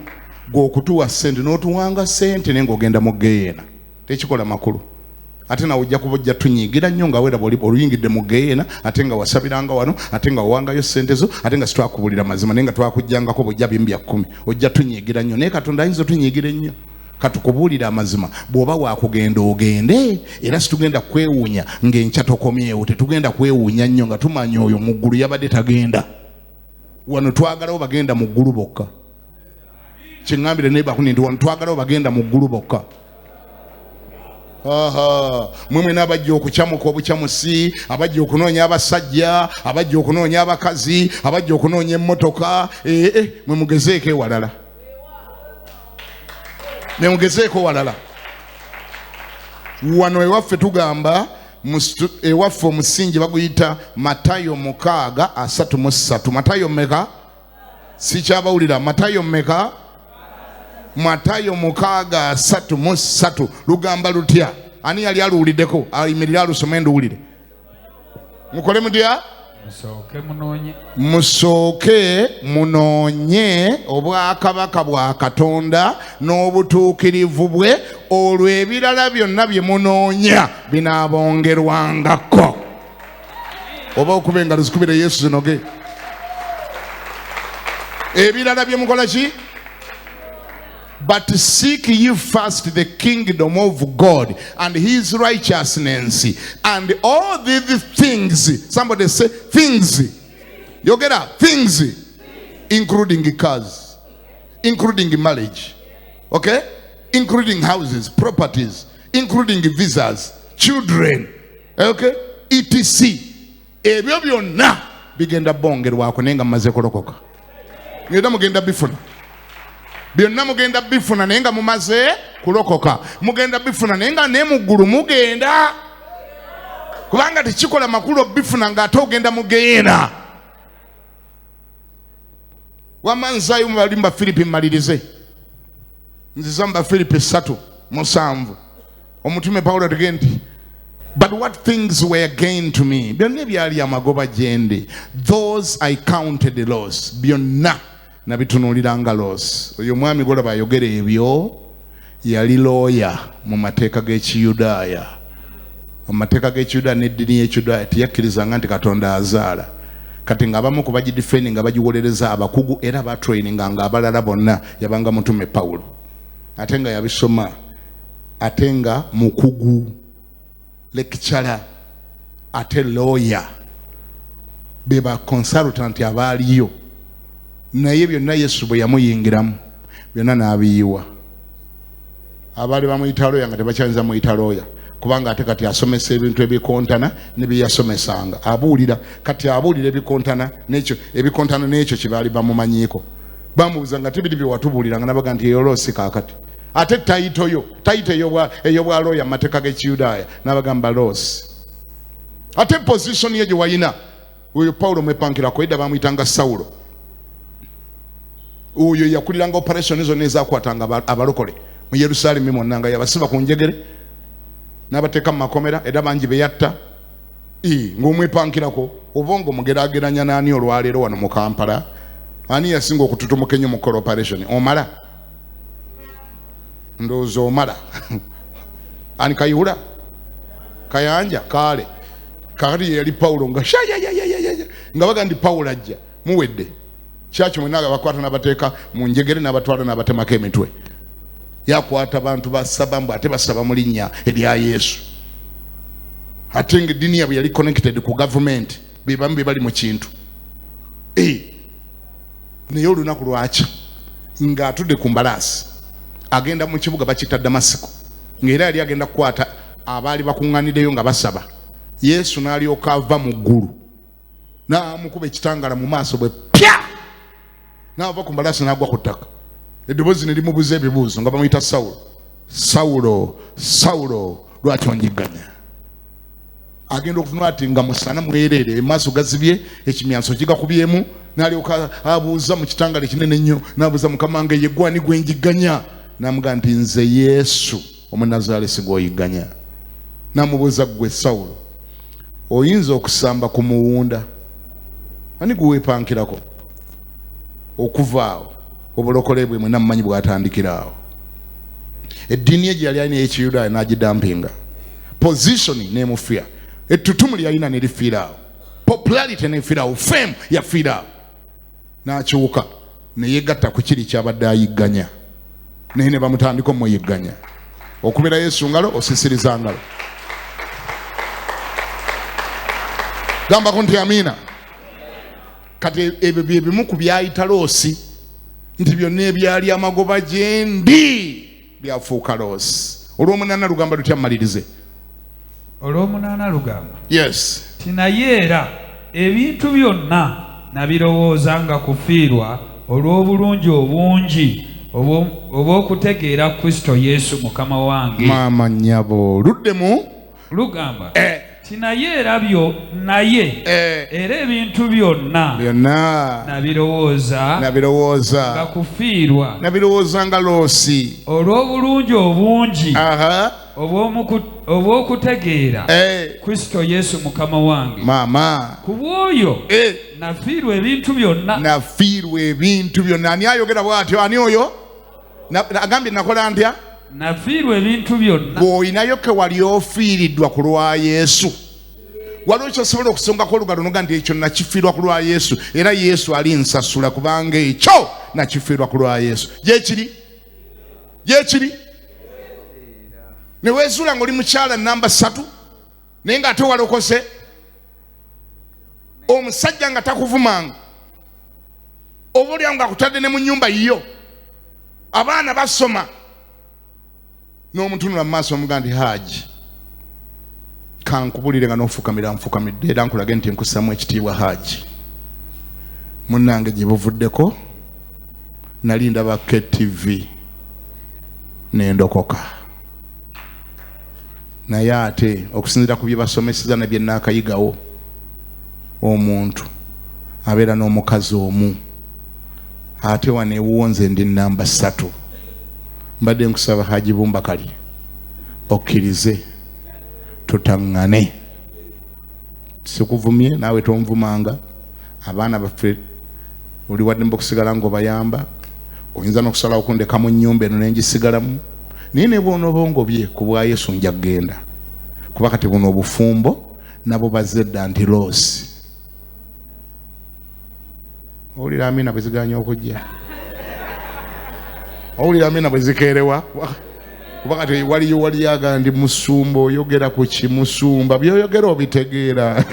g'okutuwa ssente n'otuwanga ssente naye ng'ogenda mu geyeena. Tekikola makulu. Ate nawe ojja kuba ojja tunyiigira nnyo nga weera oluyingidde mu geyeena ate nga wasabiranga wano ate nga wawangayo ssente zo ate nga sitwakubuulira mazima naye nga twakujjangako bw'ojja bimu bya 10 ojja tunyiigira nnyo. Naye Katonda ayinza otunyiigira ennyo katukubuulira amazima. Bw'oba wakugenda ogende era situgenda kwewuunya ng'enkya tokomyewo. Tetugenda kwewuunya nnyo nga tumanya oyo mu ggulu yabadde tagenda. Wano twagalawo bagenda mu ggulu bokka. Kiŋŋambire naye bakuni nti wano twagalawo bagenda mu ggulu bokka. Mwemwe n'abajja okukyamuka obukyamusi, abajja okunoonya abasajja, abajja okunoonya abakazi, abajja okunoonya emmotoka. Mwe mugezeeko ewalala. Ne mugezeeko walala. Wano ewaffe tugamba ewaffe omusingi baguyita Matayo 6:33. Matayo mmeka? Sikyabawulira. Matayo mmeka? Matayo 6:33. Lugamba lutya? Ani yali aluwuliddeko? Ayimirira alusome nduwulire. Mukole mutya? Musooke munoonye obwakabaka bwa Katonda n'obutuukirivu bwe, olwo ebirala byonna bye munoonya binaabongerwangako. Oba okuba engalo zikubire Yesu zinoge. Ebirala bye mukola ki? But seek ye first the kingdom of God and his righteousness, and all these things, somebody say things, Yogera things including cars, including marriage, okay, including houses, properties, including visas, children, okay, etc. Ebyo byonna bigenda bongerwako nenga mumaze kulokoka. Ngenda mugenda bifuna. Byonna mugenda bifuna nenga mumaze kulokoka. Mugenda bifuna nenga ne muggulu mugenda. Kubanga tekikola makulu bifuna ng'ate ogenda mugenda. Wamanzayo mu balimba Filipi malirize. Nzizamba Filipi 3:7. Omutume Paulo ategenda nti, but what things were gain to me? Byonna byali amagoba gyendi. Those I counted loss. Byonna nabitunuuliranga loss. Oyo mwami golaba ayogera ebyo yali looya mu mateeka g'Ekiyudaaya. Amateeka g'Ekiyudaaya n'eddiini y'Ekiyudaaya teyakkirizanga nti Katonda azaala. Kati ng'abamu ku bagidifendi nga bagiwolereza abakugu era batraininga nga abalala bonna yabanga mutume Paulo. Ate nga yabisoma, ate nga mukugu, lecturer, ate lawyer, beba consultant abaaliyo. Naye byonna Yesu bwe yamuyingiramu byonna n'abiyiwa. Abaali bamuyita lawyer nga tebakyanyiza muyita lawyer. Kubanga ate kati asomesa ebintu ebikontana ne byeyasomesanga. Abuulira kati abuulira ebikontana n'ekyo kye baali bamumanyiiko. Bamubuuza nga tibiri bye watubuuliranga nabaga nti eyoloosi kaakati. Ate tayito ey'obwa lawyer mu mateeka g'Ekiyudaaya n'abagamba loosi. Ate position ye gye wayina oyo Paulo mwepankirako edda bamuyitanga Sawulo. Oyo yakuliranga operation zonna ezaakwatanga abalokole mu Yerusaalemi mwonna nga yabasiba ku njegere n'abateeka mu makomera era bangi beyatta. Ng'omwepankirako oba ng'omugeraageranya n'ani olwaleero wano mu Kampala, ani yasinga okututumuka ennyo mu kola operation? Omala ndowooza omala ani Kayihura Kayanja Kaale kakati ye yali Paulo nga nga baga ndi Paulo ajja muwedde kyaki mwenaga bakwata n'abateeka mu njegere n'abatwala n'abatemako emitwe. Yakwata abantu basaba mbu ate basaba mu linnya erya Yesu. Ate ng'eddiini yabwe yali connected ku government, be bamu be bali mu kintu. Naye olunaku lwaki ng'atudde ku mbalaasi agenda mu kibuga bakiyita Damasiko, ng'era yali agenda kukwata abaali bakuŋŋaanideyo nga basaba. Yesu n'alyoka ava mu ggulu n'amukuba ekitangala mu maaso bwe pya, n'ava ku mbalaasi n'agwa ku ttaka. Eddoboozi ne limubuuza ebibuuzo nga bamuyita Sawulo, Sawulo, Sawulo, lwaki onyigganya? Agenda okutunula ati nga musana mwereere, emaaso gazibye, ekimyanso kigakubyemu, n'alyoka abuuza mu kitangala kinene nnyo, n'abuuza Mukama wange ye gwani gwe njigganya? N'amugamba nti nze Yesu Omunnazaaleesi gw'oyigganya. N'amubuuza ggwe Sawulo, oyinza okusamba ku muwunda, ani gwe weepankirako? Okuva awo obulokole bwe mwenna mumanyi bwatandikira awo. Eddiini ye gye yali alina ey'Ekiyudaaya n'agidampinga. Position n'emufiira. Ettutumu lye yalina ne lifiira awo. Popularity n'efiira awo. Fame yafiira awo. N'akyuka ne yeegatta ku kiri ky'abadde ayigganya. Naye ne bamutandika omuyigganya. Okubira Yesu ngalo, osisiriza ngalo. Gambako nti amiina. Kati ebyo bye bimu ku byayita loosi, nti byonna ebyali amagoba gyendi byafuuka loosi. Olw'omunaana lugamba lutya mmalirize? Olw'omunaana lugamba, yes, naye era ebintu byonna nabirowoozanga kufiirwa olw'obulungi obungi obw'okutegeera Kristo Yesu Mukama wange. Maama nnyabo luddemu lugamba naye era era ebintu byonna nabirowooza nga kufiirwa, nabirowooza nga loosi olw'obulungi obungi obw'okutegeera Kristo Yesu Mukama wange. Maama ku bw'oyo nafiirwa ebintu byonna. Nafiirwa ebintu byonna. Ani ayogera bw'atyo? Ani oyo? Agambye nakola ntya? Nafiirwa ebintu byonna. Bw'olinayo ke wali ofiiriddwa ku lwa Yesu, waliwo kyosobola okusongako olugalo noga nti ekyo nakifiirwa ku lwa Yesu, era Yesu alinsasula kubanga ekyo nakifiirwa ku lwa Yesu. Gyekiri ne weezuula ng'oli mukyala namba 3 naye ng'ate walokose. omusajja nga takuvumanga obulya nga akutadde ne mu nnyumba yiyo abaana basoma n'omutunula mu maaso omuga nti Haji kankubulire nga n'ofukamira nfukamidde era nkulage nti nkussamu ekitiibwa Haji munnange gye buvuddeko nali ndaba KTV nendokoka naye ate okusinziira ku bye basomeseza ne bye naakayigawo omuntu abeera n'omukazi omu ate wano ewuwonze ndi namba 3 mbadde nkusaba Haji Bumbakali okkirize tutaŋŋane sikuvumye naawe tonvumanga abaana baffe oli wadde mbakusigala ng'obayamba oyinza n'okusalawo okundeka mu nnyumba eno nengisigalamu naye ne bw'onooba obongobye ku bwa Yesu nja kgenda kuba kati buno obufumbo nabo bazedda antiloosi owulira amina bwe ziganya okujja owulira amina bwe zikeerewa kuba kati waliyo aga ndi musumba oyogera ku kimusumba byoyogera obitegeera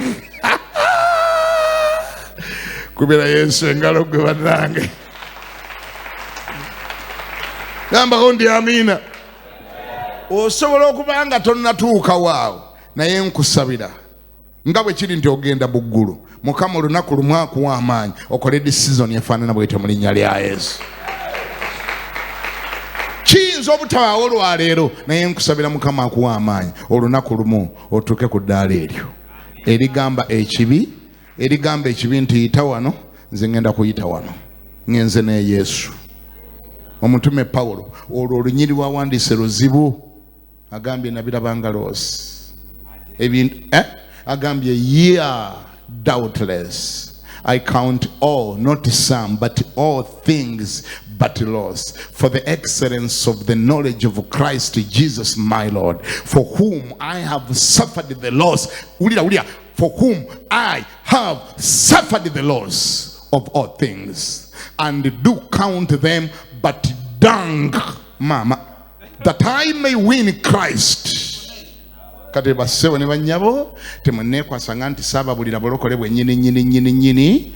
kubera Yesu engalo gwe bannange gambako ndi amina osobola okuba nga tonnatuuka waawo naye nkusabira nga bwe kiri nti ogenda buggulu Mukama olunaku lumu akuwa amaanyi okole decision efaanana bw'etyo mu linnya lya Yesu kiyinza obutabaawo olwaleero naye nkusabira Mukama akuwa amaanyi olunaku lumu otuuke ku ddaala eryo erigamba ekibi nti yita wano nze ngenda kuyita wano ngenze ne Yesu omutume Pawulo olwo olunyiri lwawandiise luzibu agambye nabirabanga loosi ebintu agambye doubtless I count all, not some, but all things but loss, for the excellence of the knowledge of Christ Jesus my Lord, for whom I have suffered the loss. For whom I have suffered the loss of all things, and do count them but dung, mama, that I may win Christ. Kati basewo ne banyabo temunekwasanga nti saababulira bulokole bwe nyini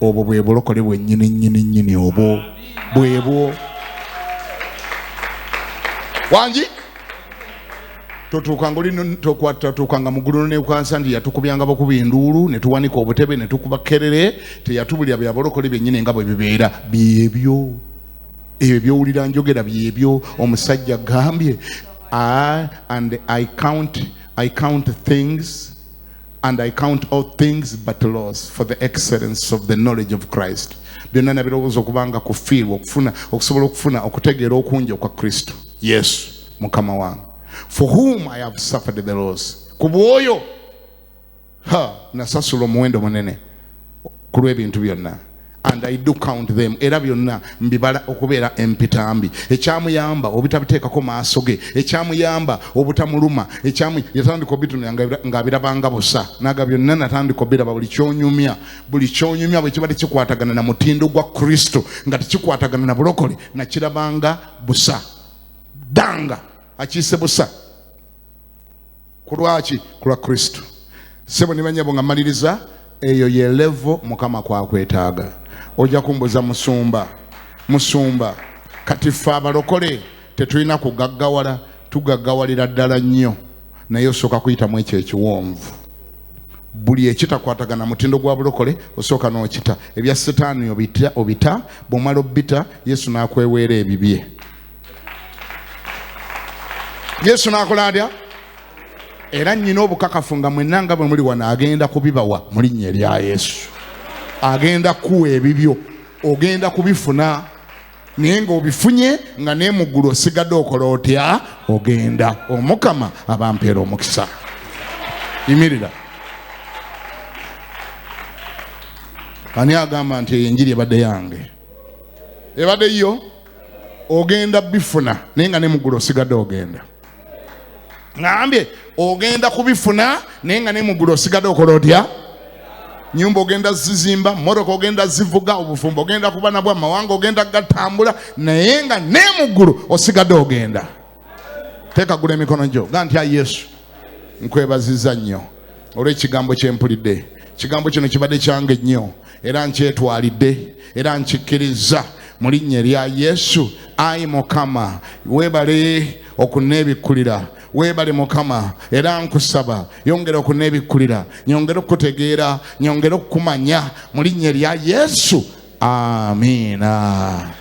obwo bwe bulokole bwe nyini obwo bwebwo wangi totuukanga mugulu nekwansa nti yatukubyanga bakuba enduulu ne tuwanika obutebe ne tukuba kerere teyatubulira bya bulokole byennyini nga bwe bibeera byebyo ebyo byowulira njogera byebyo omusajja gambye and I count things, and I count all things but loss for the excellence of the knowledge of Christ. Byonna nabirowooza okubanga kufiirwa okusobola okufuna okutegeera okungi okwa Kristo Yesu Mukama wange, for whom I have suffered the loss. Ku bwoyo nasasula omuwendo munene ku lw'ebintu byonna. And I do count them. Era byonna mbibala okubeera empitambi. Ekyamuyamba obitabiteekako maaso ge. Ekyamuyamba obutamuluma. Yatandika obitunda ng'abirabanga busa. Naga byonna natandika obiraba buli kyonyumya bwe kibadde kikwatagana na mutindo gwa Kristo nga tekikwatagana na bulokole nakirabanga busa. Danga akiise busa. Ku lwaki? Ku lwa Kristo. Sebo ne banyabo nga maliriza eyo ye level Mukama kwakwetaaga. Ojja kumbuza musumba kati ffe abalokole tetulina kugaggawala tugaggawalira ddala nnyo naye osooka kuyitamu ekyo ekiwonvu buli ekitakwatagana mutindo gwa bulokole osooka n'okita ebya setaani obita bw'omala obbita Yesu n'akweweera ebibye Yesu n'akola atya era nnyina obukakafu nga mwenna nga bwe muli wano agenda kubibawa mu linnya erya Yesu agenda kuwa ebibyo ogenda kubifuna naye ng'obifunye nga ne mu ggulu osigadde okola otya ogenda Omukama abampeera omukisa yimirira ani agamba nti enjiri ebadde yange ebadde yo ogenda bifuna naye nga ne mu ggulu osigadde ogenda ngambye ogenda kubifuna naye nga ne mu ggulu osigadde okola otya nyumba ogenda zizimba motoka ogenda zivuga obufumbo ogenda kuba nabwo amawanga ogenda gatambula naye nga ne mu ggulu osigadde ogenda teekagula emikono gyo ga ntya Yesu nkwebaziza nnyo olw'ekigambo kyempulidde kigambo kino kibadde kyange nnyo era nkyetwalidde era nkikkiriza mu linnya erya Yesu. Ayi Mukama, weebale okunneebikkulira, weebale Mukama, era nkusaba yongera okunneebikkulira, nyongera okukutegeera, nyongera okukumanya mu linnya erya Yesu. Amiina.